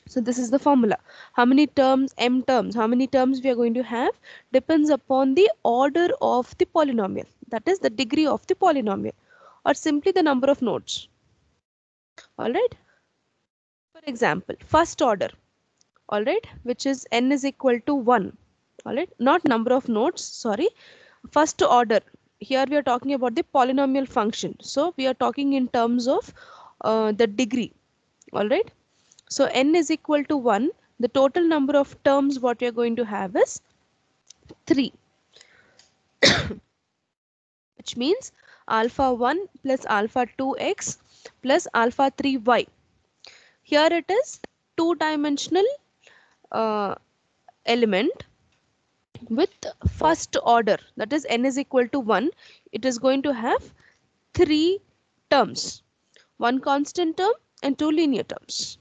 So this is the formula. How many terms, m terms, how many terms we are going to have depends upon the order of the polynomial. That is the degree of the polynomial, or simply the number of nodes. All right. For example, first order, all right, which is n is equal to 1. All right, not number of nodes, sorry. First order, here we are talking about the polynomial function. So we are talking in terms of the degree. All right. So n is equal to 1. The total number of terms what we are going to have is 3, which means alpha 1 plus alpha 2x plus alpha 3y. Here it is two-dimensional element with first order, that is n is equal to 1. It is going to have 3 terms, 1 constant term and 2 linear terms.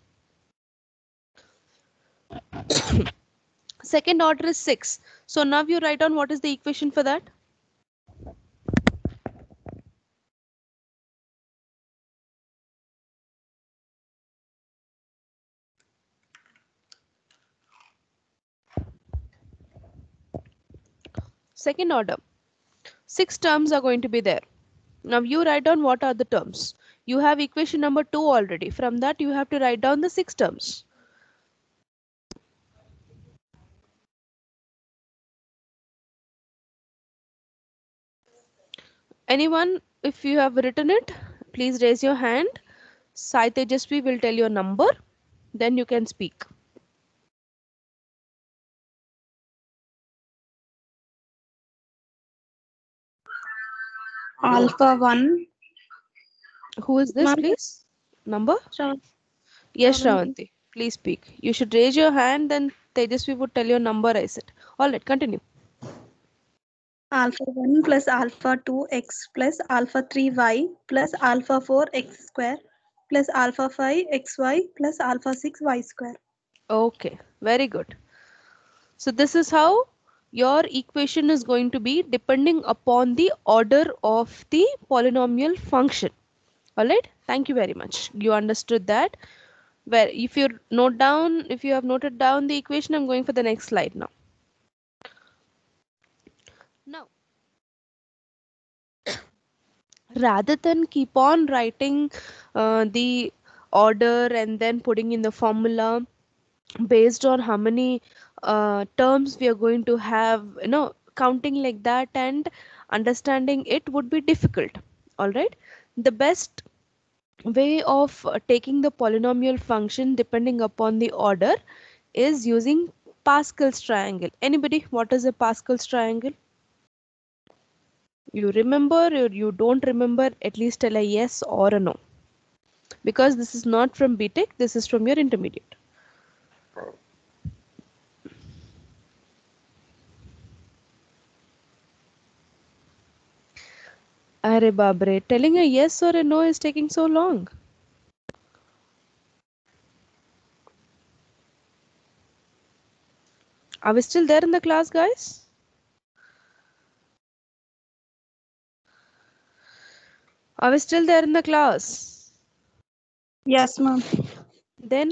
Second order is 6. So now you write down what is the equation for that. Second order, 6 terms are going to be there. Now you write down what are the terms. You have equation number 2 already. From that you have to write down the 6 terms. Anyone, if you have written it, please raise your hand. Sai Tejasvi will tell your number, then you can speak. Alpha 1. Who is this, Ma'am, please? Number? Shravan- Yes, Shravanti. Shravanti. Please speak. You should raise your hand, then Tejasvi would tell your number, I said. Alright, continue. Alpha 1 plus alpha 2x plus alpha 3y plus alpha 4x square plus alpha 5xy plus alpha 6y square. Okay, very good. So this is how your equation is going to be depending upon the order of the polynomial function. Alright, thank you very much. You understood that. Where if you have noted down the equation, I'm going for the next slide now. Now, rather than keep on writing the order and then putting in the formula based on how many terms we are going to have, counting like that and understanding it would be difficult. All right, the best way of taking the polynomial function depending upon the order is using Pascal's triangle. Anybody, what is a Pascal's triangle? You remember or you don't remember, at least tell a yes or a no, because this is not from BTech, this is from your intermediate. Arre babre, telling a yes or a no is taking so long. Are we still there in the class, guys? Are we still there in the class? Yes, ma'am. Then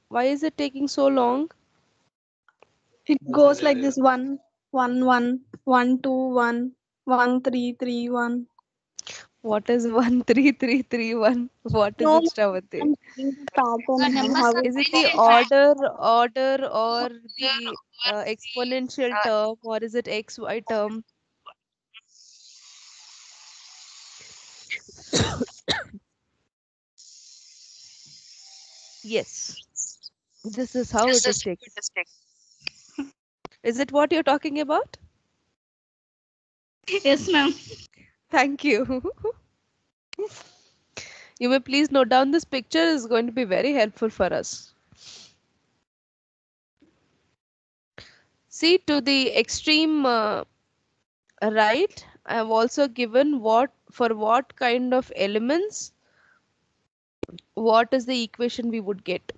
why is it taking so long? It goes like this: 1, 1, 1, 1, 2, 1, 1, 3, 3, 1. What is 13331? What is No, it, Shravati? I'm seeing the pattern. numbers How are Is it very the order or the exponential term, or is it XY term? Yes. This is how it is taken. Is it what you're talking about? Yes, ma'am. Thank you. You may please note down this picture is going to be very helpful for us. See, to the extreme right, I have also given what kind of elements, what is the equation we would get.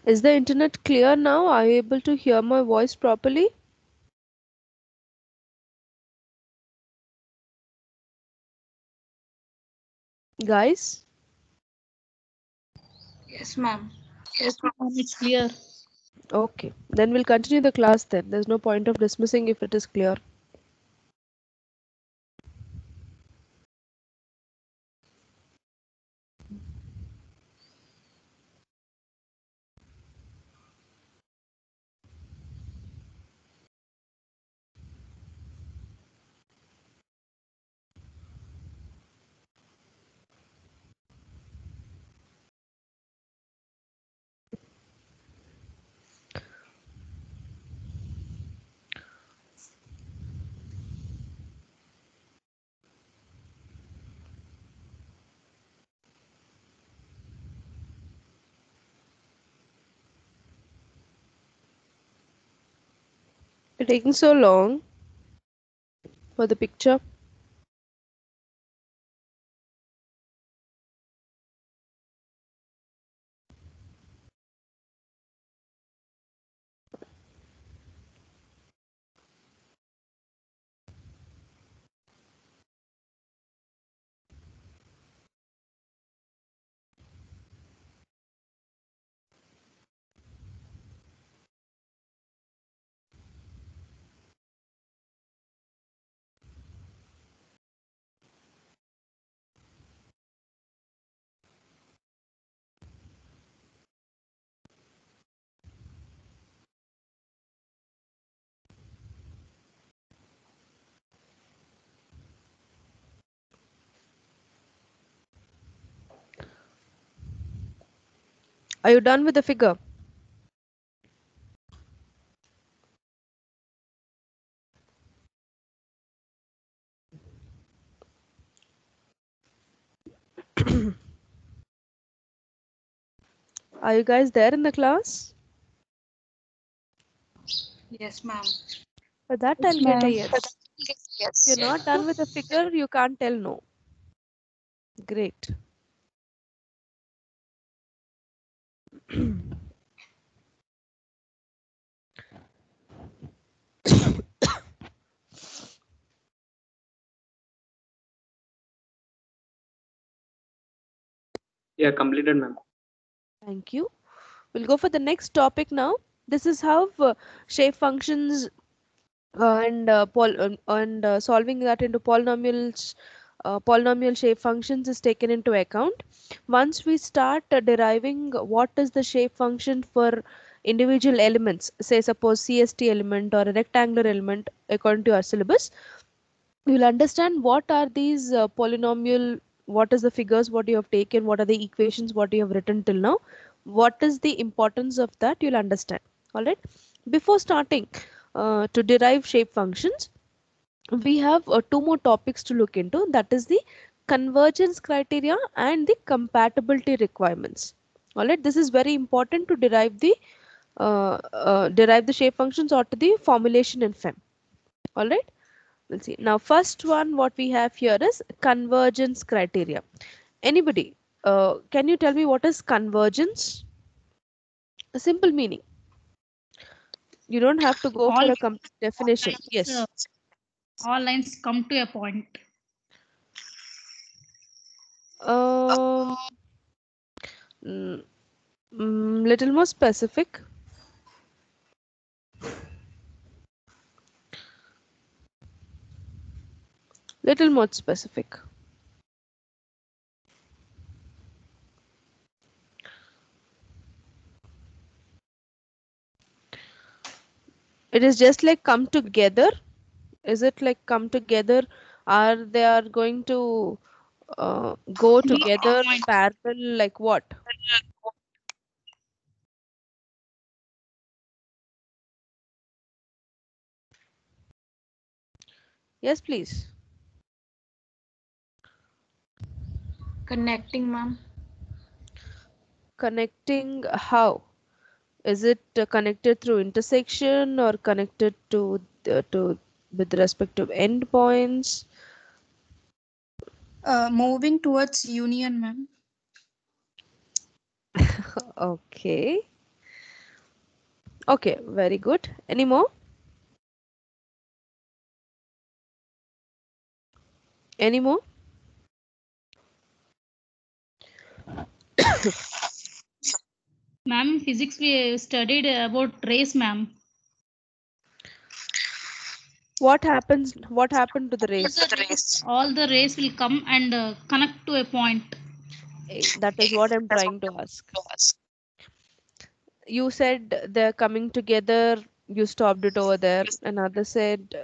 Is the internet clear now? Are you able to hear my voice properly? Guys? Yes, ma'am. Yes, ma'am. It's clear. Okay. Then we'll continue the class then. There's no point of dismissing if it is clear. You're taking so long for the picture. Are you done with the figure? Are you guys there in the class? Yes, ma'am. For that, Yes, I'll get a ma'am. yes. If you're not done with the figure, you can't tell no. Great. Yeah, completed, ma'am. Thank you. We'll go for the next topic now. This is how shape functions solving that into polynomial shape functions is taken into account. Once we start deriving what is the shape function for individual elements, say suppose CST element or a rectangular element according to our syllabus, you'll understand what are these polynomial, what is the figures what you have taken, what are the equations what you have written till now, what is the importance of that, you'll understand. All right, before starting to derive shape functions, we have two more topics to look into, that is the convergence criteria and the compatibility requirements. All right, this is very important to derive the shape functions or to the formulation in FEM. All right, we'll see. Now, first one what we have here is convergence criteria. Anybody, can you tell me what is convergence? A simple meaning. You don't have to go for All a complete definition. Yes. all lines come to a point. Um, little more specific. Little more specific. It is just like come together. Is it like come together? Are they are going to go Be together point. parallel like what? Yes, please. Connecting, ma'am. Connecting how? Is it connected through intersection or connected to with respect to endpoints? Moving towards union, ma'am. Okay. Okay, very good. Any more? Any more? Ma'am, in physics we studied about rays, ma'am. What happens? What happened to the race? All the rays will come and connect to a point. That is what I'm trying to ask. You said they're coming together, you stopped it over there. Another said,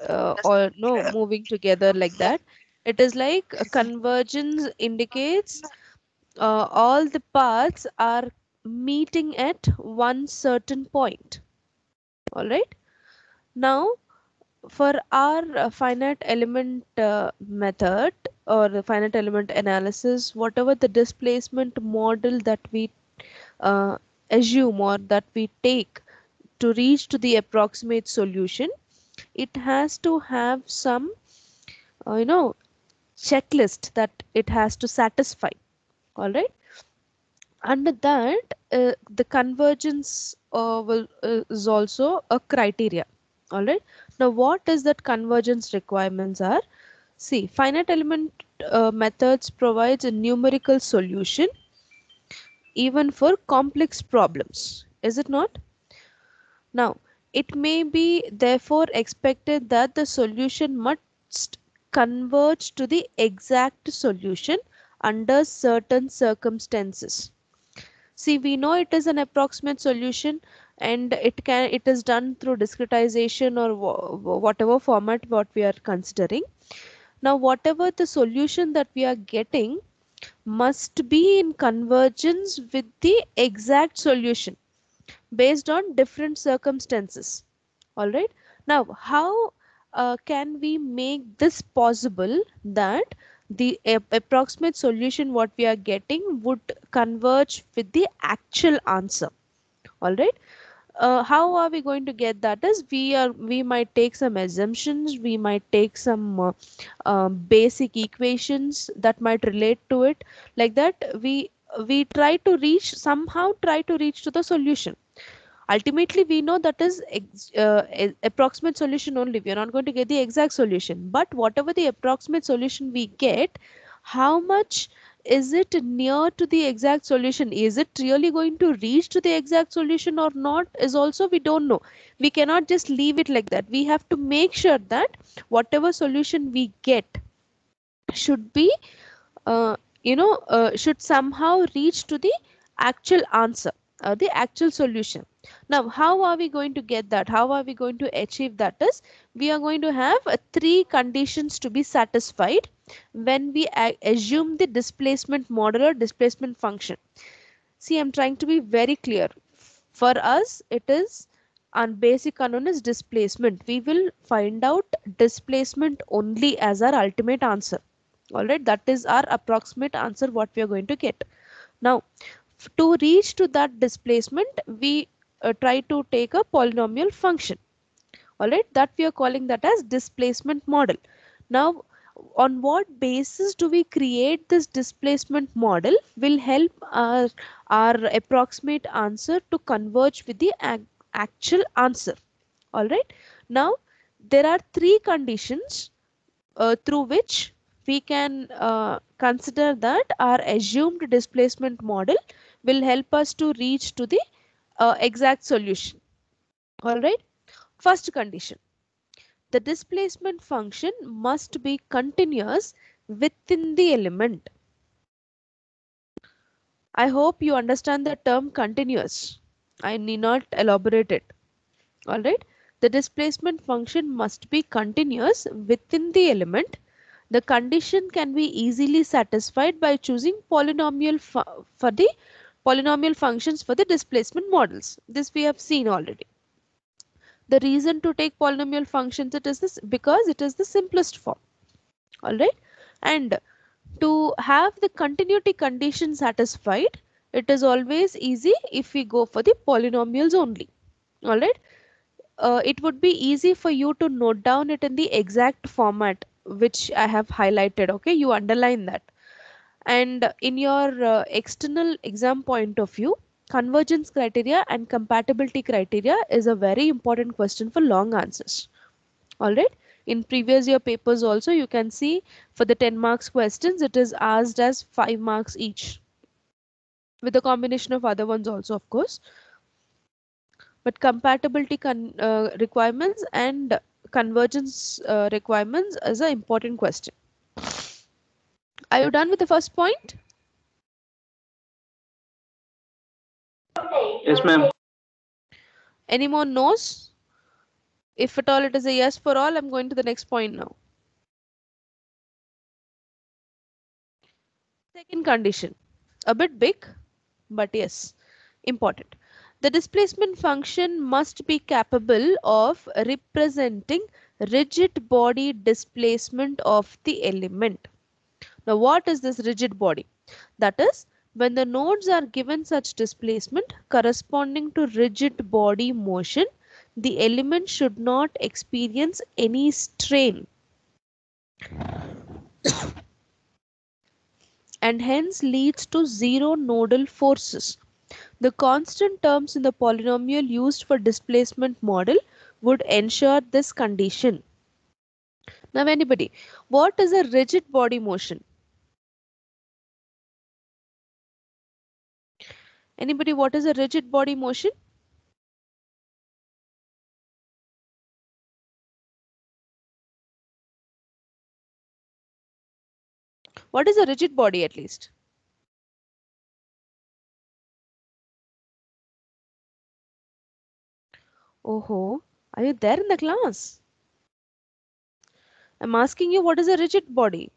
or no, moving together like that. It is like a convergence indicates all the paths are meeting at one certain point. All right. Now, for our finite element method or the finite element analysis, whatever the displacement model that we uh, assume or that we take to reach to the approximate solution, it has to have some checklist that it has to satisfy. All right. Under that, the convergence is also a criteria. All right. Now, what is that convergence requirements are? See, finite element methods provides a numerical solution even for complex problems. Is it not? Now, it may be therefore expected that the solution must converge to the exact solution under certain circumstances. See, we know it is an approximate solution and it is done through discretization or whatever format what we are considering. Now, whatever the solution that we are getting must be in convergence with the exact solution based on different circumstances. All right. Now, how can we make this possible that the approximate solution what we are getting would converge with the actual answer? All right. How are we going to get that? Is we might take some assumptions, we might take some basic equations that might relate to it. Like that, we try to reach somehow try to reach to the solution. Ultimately, we know that is approximate solution only. We are not going to get the exact solution, but whatever the approximate solution we get, how much is it near to the exact solution? Is it really going to reach to the exact solution or not? Is also we don't know. We cannot just leave it like that. We have to make sure that whatever solution we get should be should somehow reach to the actual answer, the actual solution. Now, how are we going to get that? How are we going to achieve that? Is we are going to have three conditions to be satisfied when we assume the displacement model or displacement function. See, I'm trying to be very clear. For us, it is on basic unknown is displacement. We will find out displacement only as our ultimate answer. All right, that is our approximate answer what we are going to get. Now, to reach to that displacement, we try to take a polynomial function. All right, that we are calling that as displacement model. Now, on what basis do we create this displacement model will help our approximate answer to converge with the actual answer. All right. Now, there are three conditions through which we can consider that our assumed displacement model will help us to reach to the exact solution. All right. First condition, the displacement function must be continuous within the element. I hope you understand the term continuous. I need not elaborate it. All right. The displacement function must be continuous within the element. The condition can be easily satisfied by choosing polynomial for the polynomial functions for the displacement models. This we have seen already. The reason to take polynomial functions, it is this because it is the simplest form. All right. And to have the continuity condition satisfied, it is always easy if we go for the polynomials only. All right. It would be easy for you to note down it in the exact format which I have highlighted. Okay, you underline that. And in your external exam point of view, convergence criteria and compatibility criteria is a very important question for long answers. All right. In previous year papers also, you can see for the 10 marks questions, it is asked as 5 marks each, with a combination of other ones also, of course. But compatibility requirements and convergence requirements is an important question. Are you done with the first point? Yes, ma'am. Any more no's? If at all it is a yes for all, I'm going to the next point now. Second condition, a bit big, but yes, important. The displacement function must be capable of representing rigid body displacement of the element. Now, what is this rigid body? That is, when the nodes are given such displacement corresponding to rigid body motion, the element should not experience any strain and hence leads to zero nodal forces. The constant terms in the polynomial used for displacement model would ensure this condition. Now, anybody, what is a rigid body motion? Anybody, what is a rigid body motion? What is a rigid body at least? Oh, are you there in the class? I'm asking you, what is a rigid body?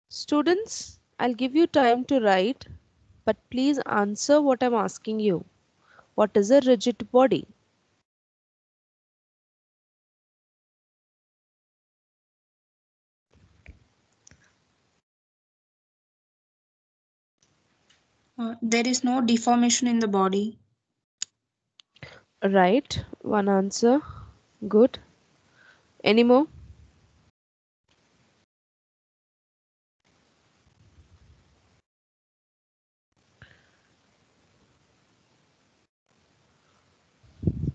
Students, I'll give you time to write, but please answer what I'm asking you. What is a rigid body? There is no deformation in the body. Right, one answer. Good. Any more?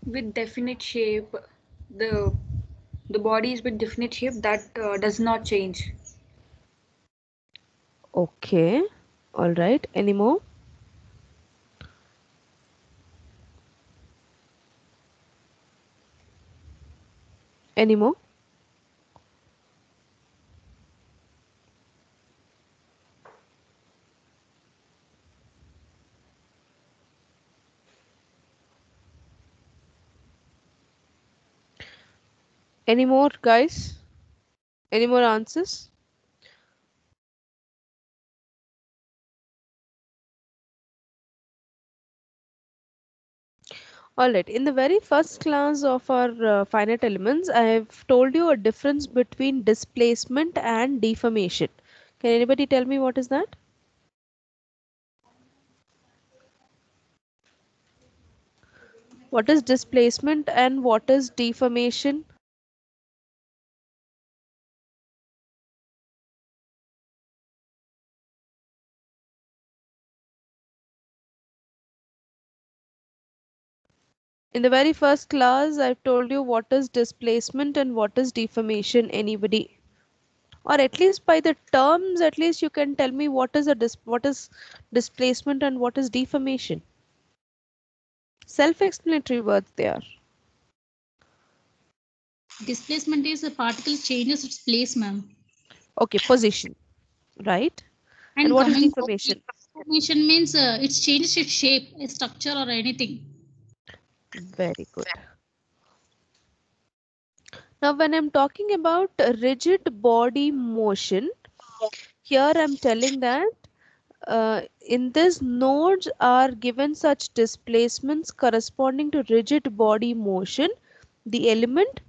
With definite shape, the the body is with definite shape that does not change. Okay. All right. Any more? Any more? Any more, guys? Any more answers? All right. In the very first class of our finite elements, I have told you a difference between displacement and deformation. Can anybody tell me what is that? What is displacement and what is deformation? In the very first class, I've told you what is displacement and what is deformation. Anybody? Or at least by the terms, at least you can tell me what is what is displacement and what is deformation. Self-explanatory words they are. Displacement is a particle changes its place, ma'am. Okay, position, right? And And what is coming to deformation? deformation means it changes its shape, its structure, or anything. Very good. Now, when I'm talking about rigid body motion, here I'm telling that in this nodes are given such displacements corresponding to rigid body motion. The element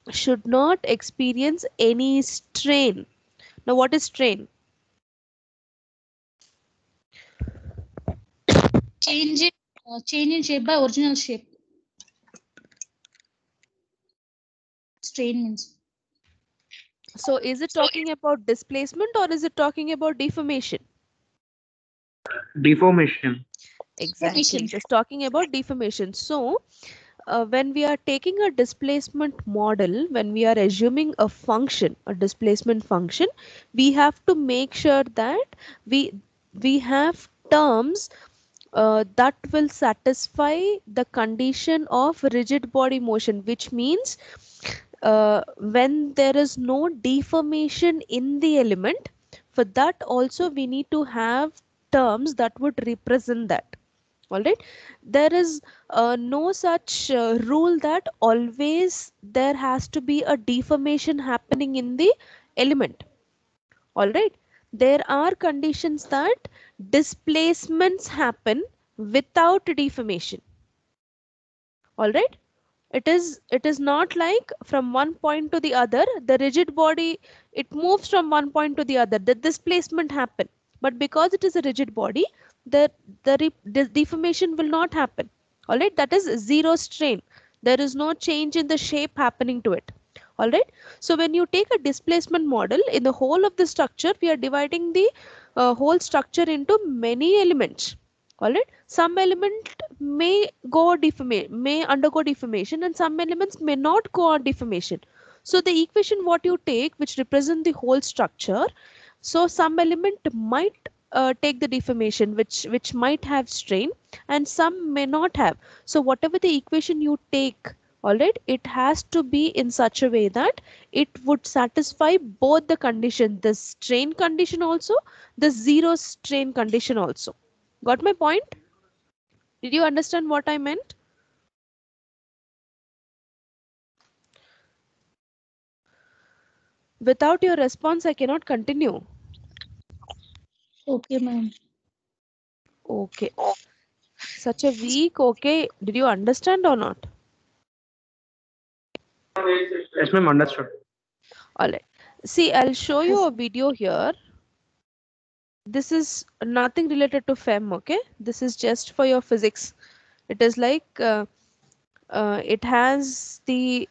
should not experience any strain. Now, what is strain? Change in shape by original shape. Strain means. So, is it talking about displacement or is it talking about deformation? Deformation. Exactly, it is talking about deformation. So, when we are taking a displacement model, when we are assuming a function, a displacement function, we have to make sure that we we have terms that will satisfy the condition of rigid body motion, which means when there is no deformation in the element, for that also we need to have terms that would represent that. All right, there is no such rule that always there has to be a deformation happening in the element. All right, there are conditions that displacements happen without deformation. All right, it is not like from one point to the other the rigid body, it moves from one point to the other, the displacement happen, but because it is a rigid body, the deformation will not happen. All right, that is zero strain, there is no change in the shape happening to it. All right, so when you take a displacement model in the whole of the structure, we are dividing the whole structure into many elements. All right, some element may undergo deformation and some elements may not go on deformation. So the equation what you take which represent the whole structure, so some element might take the deformation which might have strain and some may not have. So whatever the equation you take, all right, it has to be in such a way that it would satisfy both the condition, the strain condition also, the zero strain condition also. Got my point? Did you understand what I meant? Without your response, I cannot continue. Okay, ma'am. Okay. Such a weak, okay. Did you understand or not? Yes, ma'am, understood. Alright. See, I'll show you a video here. This is nothing related to FEM, okay? This is just for your physics. It is like, it has the,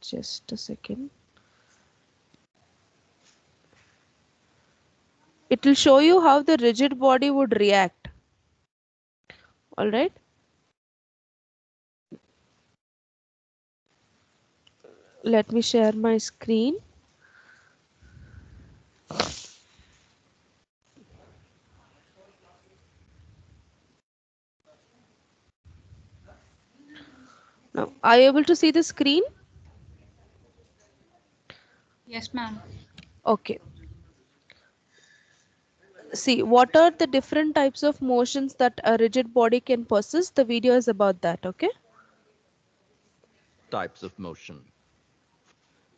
just a second. It will show you how the rigid body would react. Alright? Let me share my screen. Now, are you able to see the screen? Yes, ma'am. Okay. See, what are the different types of motions that a rigid body can possess? The video is about that, okay? Types of motion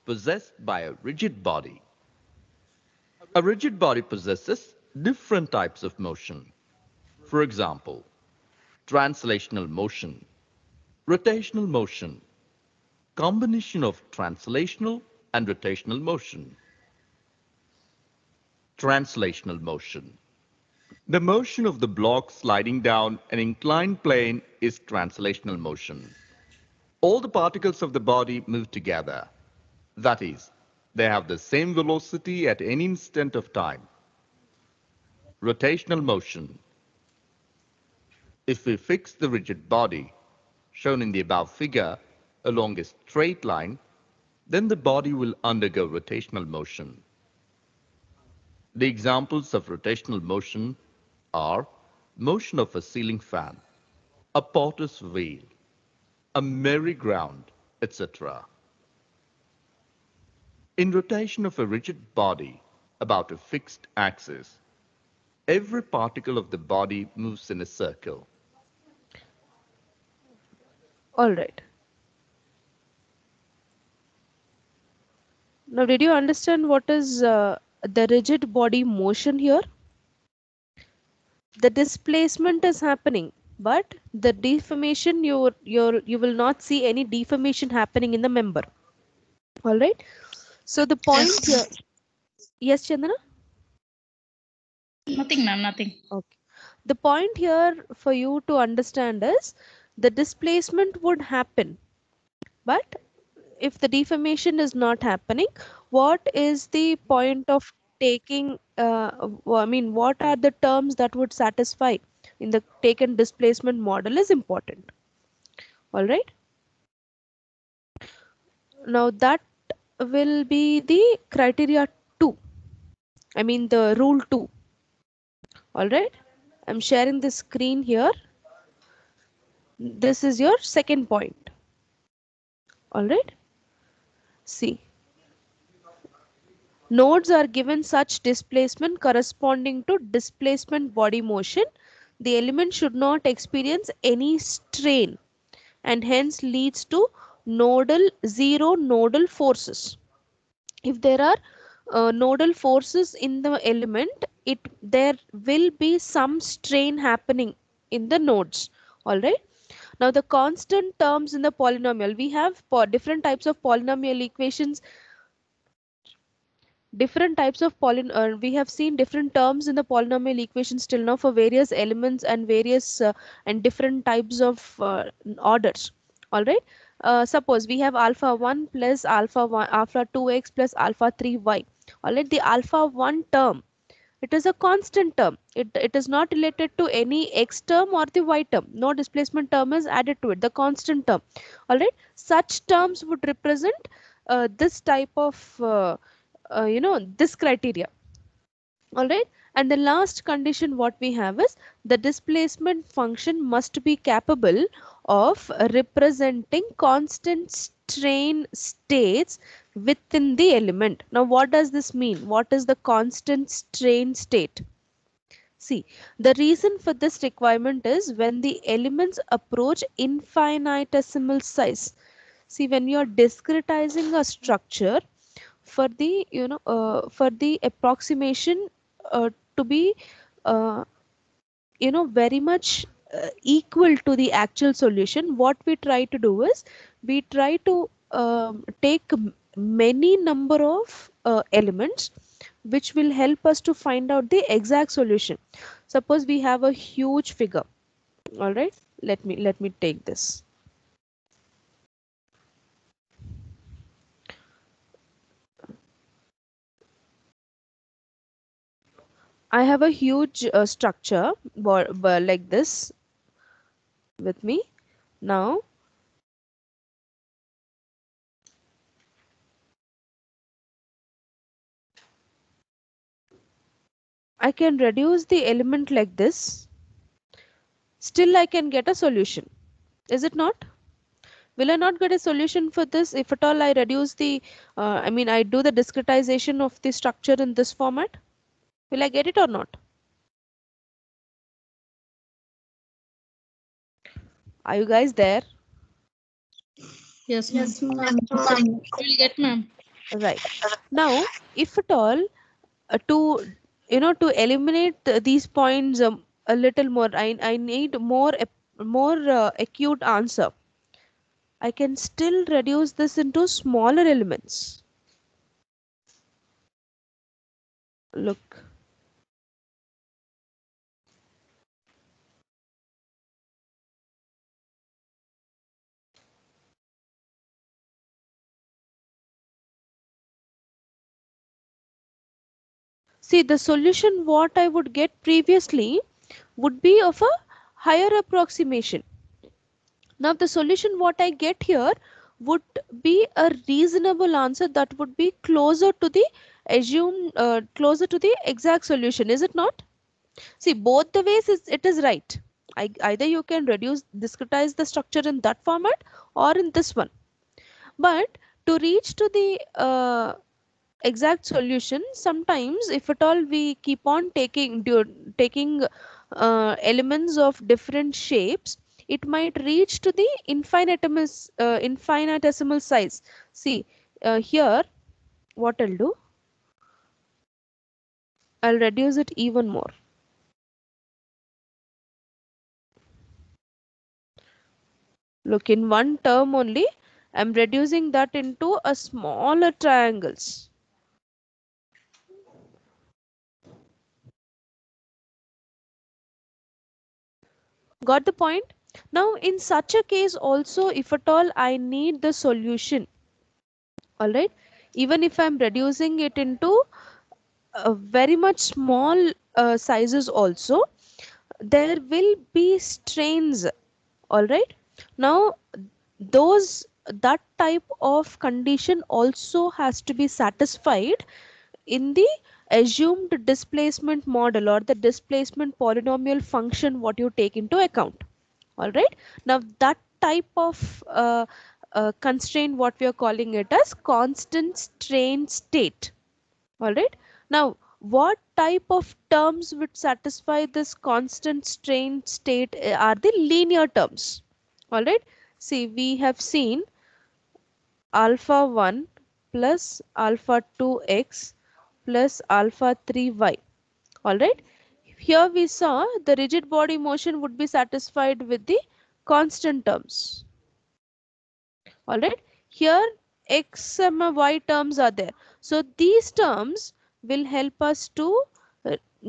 possessed by a rigid body. A rigid body possesses different types of motion. For example, translational motion, rotational motion, combination of translational and rotational motion. Translational motion. The motion of the block sliding down an inclined plane is translational motion. All the particles of the body move together. That is, they have the same velocity at any instant of time. Rotational motion. If we fix the rigid body, shown in the above figure, along a straight line, then the body will undergo rotational motion. The examples of rotational motion are motion of a ceiling fan, a potter's wheel, a merry-go-round, etc. In rotation of a rigid body about a fixed axis, every particle of the body moves in a circle. All right. Now, did you understand what is the rigid body motion here? The displacement is happening, but the deformation, you will not see any deformation happening in the member. All right. So the point here, yes, Chandana? Nothing, ma'am, nothing. Okay. The point here for you to understand is the displacement would happen, but if the deformation is not happening, what is the point of taking, I mean, what are the terms that would satisfy in the taken displacement model is important. All right. Now that will be the criteria 2. I mean the rule 2. All right. I'm sharing the screen here. This is your second point. All right. See, nodes are given such displacement corresponding to displacement body motion. The element should not experience any strain and hence leads to zero nodal forces. If there are nodal forces in the element, there will be some strain happening in the nodes. All right. Now the constant terms in the polynomial, we have different types of polynomial equations, we have seen different terms in the polynomial equations till now for various elements and various and different types of orders. All right. Suppose we have alpha 1 plus alpha 1 alpha 2x plus alpha 3y. All right. The alpha 1 term, it is a constant term. It is not related to any x term or the y term. No displacement term is added to it, the constant term. All right. Such terms would represent this type of this criteria. All right. And the last condition what we have is the displacement function must be capable of representing constant strain states within the element. Now what does this mean? What is the constant strain state? See, the reason for this requirement is when the elements approach infinitesimal size. See, when you are discretizing a structure, for the for the approximation to be uh, very much equal to the actual solution, what we try to do is we try to take many number of elements which will help us to find out the exact solution. Suppose we have a huge figure. All right, let me take this. I have a huge structure like this with me. Now I can reduce the element like this. Still I can get a solution. Is it not? Will I not get a solution for this if at all I reduce the, I mean, I do the discretization of the structure in this format? Will I get it or not? Are you guys there? Yes, ma'am. Yes, ma'am. We'll get, ma'am. Right. Now, if at all to to eliminate these points a little more, I need more acute answer. I can still reduce this into smaller elements. Look. See, the solution what I would get previously would be of a higher approximation. Now the solution what I get here would be a reasonable answer that would be closer to the closer to the exact solution, is it not? See, both the ways it is right. Either you can discretize the structure in that format or in this one. But to reach to the exact solution, sometimes if at all we keep on taking elements of different shapes, it might reach to the infinitesimal size. See, here what I'll do, I'll reduce it even more. Look, in one term only, I'm reducing that into a smaller triangles. Got the point? Now, in such a case also, if at all I need the solution, all right, even if I'm reducing it into very much small sizes also, there will be strains, all right. Now, that type of condition also has to be satisfied in the assumed displacement model or the displacement polynomial function what you take into account. All right, now that type of constraint what we are calling it as constant strain state. All right, now what type of terms would satisfy this constant strain state are the linear terms. All right, see, we have seen alpha 1 plus alpha 2x plus alpha 3y. All right, here we saw the rigid body motion would be satisfied with the constant terms. All right, here x and y terms are there, so these terms will help us to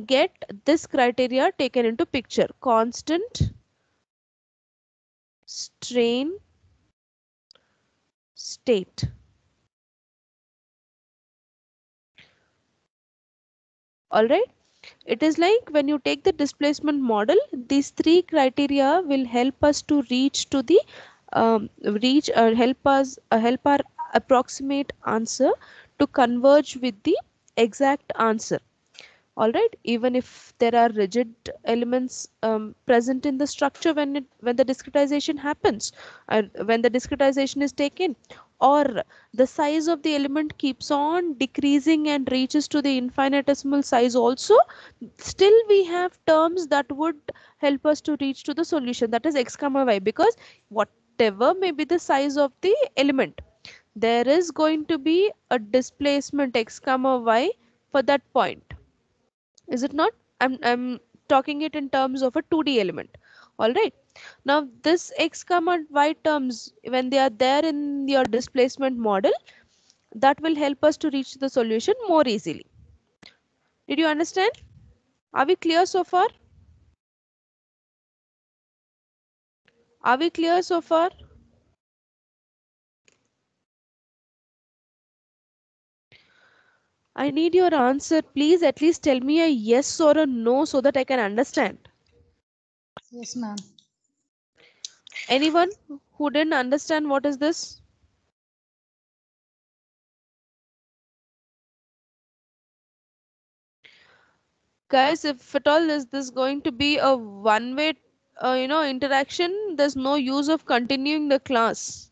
get this criteria taken into picture: constant strain state. All right, it is like when you take the displacement model, these three criteria will help us to reach to the help our approximate answer to converge with the exact answer. All right, even if there are rigid elements present in the structure when the discretization happens, when the discretization is taken, or the size of the element keeps on decreasing and reaches to the infinitesimal size also, still we have terms that would help us to reach to the solution, that is x comma y, because whatever may be the size of the element, there is going to be a displacement x comma y for that point, is it not? I'm talking it in terms of a 2D element. All right, now this x comma y terms, when they are there in your displacement model, that will help us to reach the solution more easily. Did you understand? Are we clear so far? Are we clear so far? I need your answer. Please at least tell me a yes or a no so that I can understand. Yes, ma'am. Anyone who didn't understand what is this? Guys, if at all is this going to be a one-way interaction, there's no use of continuing the class.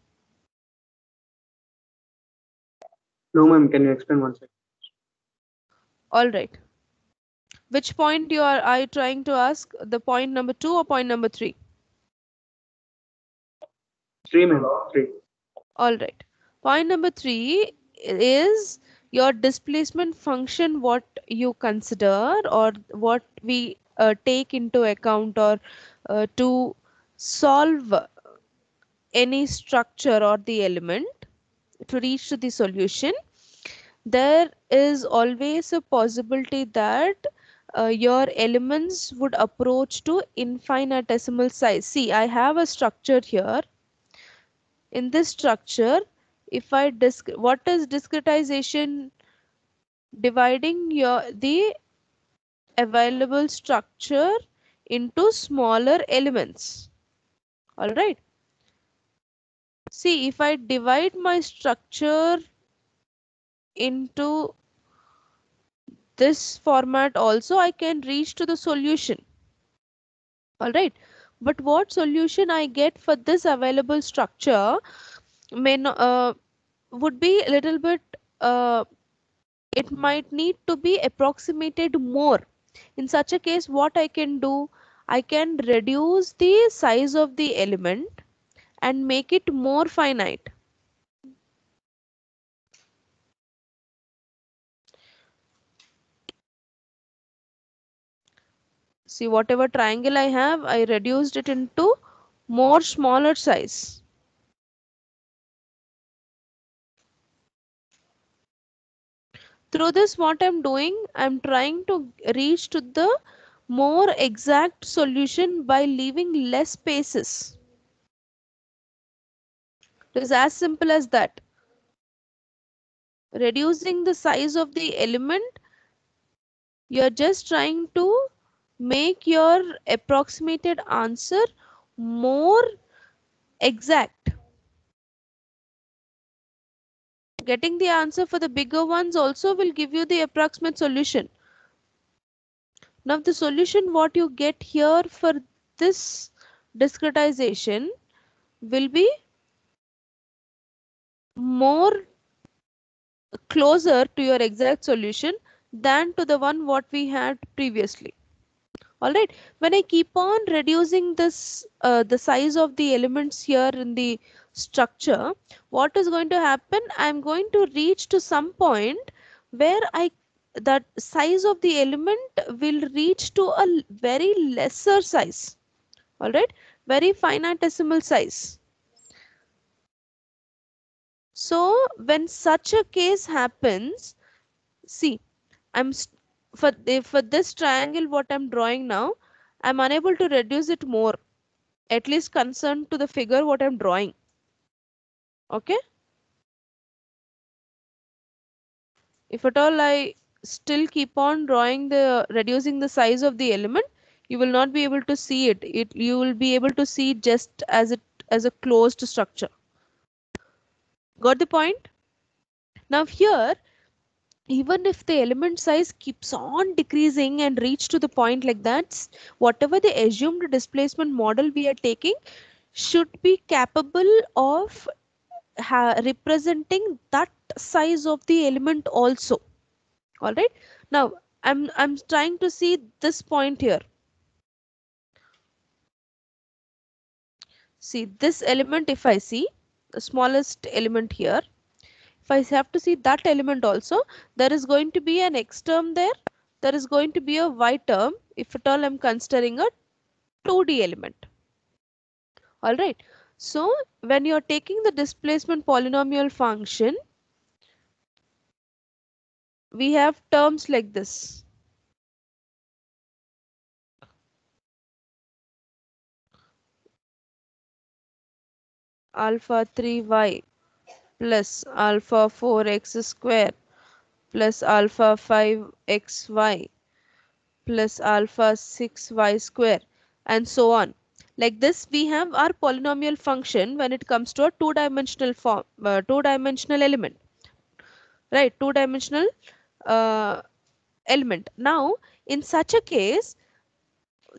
No, ma'am. Can you explain one second? All right. Which point are you trying to ask? The point number 2 or point number 3? 3, ma'am. 3. All right. Point number 3 is your displacement function, what you consider or what we take into account or to solve any structure or the element to reach to the solution. There is always a possibility that your elements would approach to infinitesimal size. See, I have a structure here. In this structure, if I what is discretization dividing the available structure into smaller elements. All right. See, if I divide my structure into this format also, I can reach to the solution. All right. But what solution I get for this available structure may not, would be a little bit, it might need to be approximated more. In such a case, what I can do, I can reduce the size of the element and make it more finite. See, whatever triangle I have, I reduced it into more smaller size. Through this, what I'm doing, I'm trying to reach to the more exact solution by leaving less spaces. It is as simple as that. Reducing the size of the element, you're just trying to make your approximated answer more exact. Getting the answer for the bigger ones also will give you the approximate solution. Now the solution what you get here for this discretization will be more closer to your exact solution than to the one what we had previously. All right, when I keep on reducing this the size of the elements here in the structure, what is going to happen, I'm going to reach to some point where that size of the element will reach to a very lesser size. All right, very finitesimal size. So when such a case happens, see, for this triangle what I'm drawing now, I'm unable to reduce it more, at least concerned to the figure what I'm drawing. Okay, if at all I still keep on drawing reducing the size of the element, you will not be able to see it. You will be able to see just as a closed structure. Got the point? Now here, even if the element size keeps on decreasing and reach to the point like that, whatever the assumed displacement model we are taking should be capable of representing that size of the element also. All right, now I'm trying to see this point here. See this element, if I see the smallest element here, if I have to see that element also, there is going to be an x term there. There is going to be a y term if at all I'm considering a 2D element. All right. So when you're taking the displacement polynomial function, we have terms like this. Alpha 3y plus alpha 4x square plus alpha 5xy plus alpha 6y square and so on. Like this, we have our polynomial function when it comes to a two-dimensional form, two-dimensional element, right? Two-dimensional element. Now, in such a case,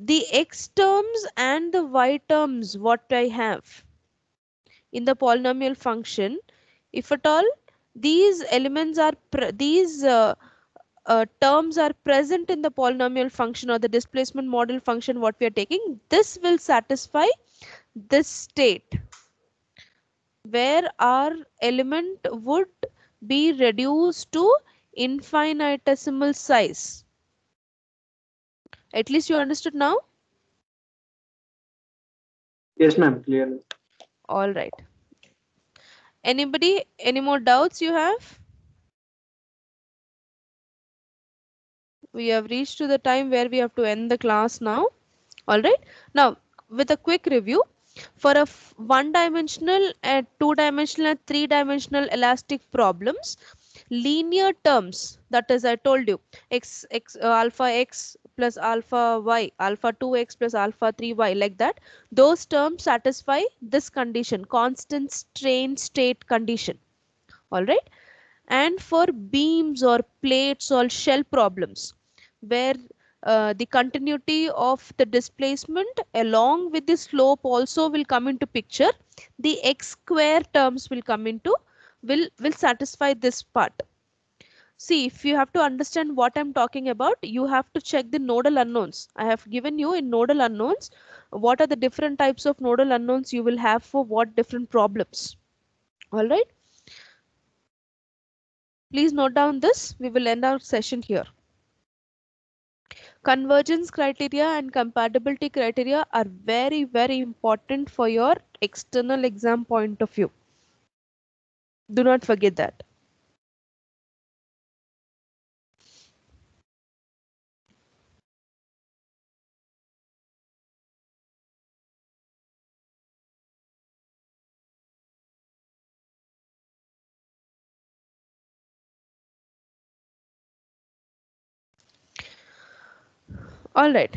the x terms and the y terms what I have in the polynomial function, if at all these elements are terms are present in the polynomial function or the displacement model function what we are taking, this will satisfy this state where our element would be reduced to infinitesimal size. At least you understood now? Yes, ma'am, clearly. All right. Anybody, any more doubts you have? We have reached to the time where we have to end the class now. All right. Now, with a quick review, for a one-dimensional, two-dimensional, and three-dimensional elastic problems, linear terms, that is I told you alpha x plus alpha y, alpha 2x plus alpha 3y, like that, those terms satisfy this condition, constant strain state condition. All right. And for beams or plates or shell problems, where the continuity of the displacement along with the slope also will come into picture, the x square terms will come into, will satisfy this part. See, if you have to understand what I'm talking about, you have to check the nodal unknowns. I have given you in nodal unknowns what are the different types of nodal unknowns you will have for what different problems. All right. Please note down this. We will end our session here. Convergence criteria and compatibility criteria are very, very important for your external exam point of view. Do not forget that. All right.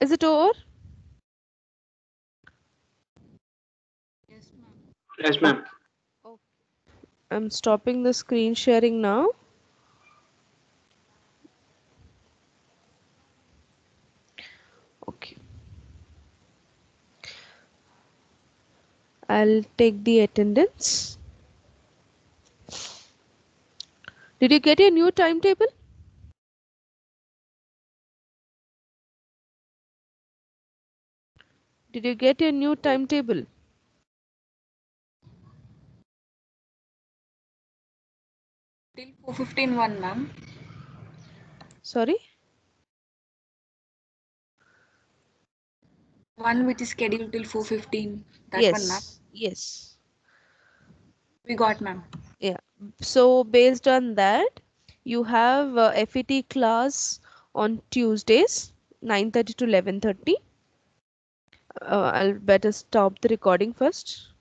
Is it over? Yes, ma'am. Yes, ma'am. I'm stopping the screen sharing now. Okay. I'll take the attendance. Did you get your new timetable? Did you get your new timetable? Till 4:15 one, ma'am. Sorry? One which is scheduled till 4:15. That one, ma'am. Yes. We got, ma'am. Yeah. So based on that, you have FET class on Tuesdays, 9:30 to 11:30. I'll better stop the recording first.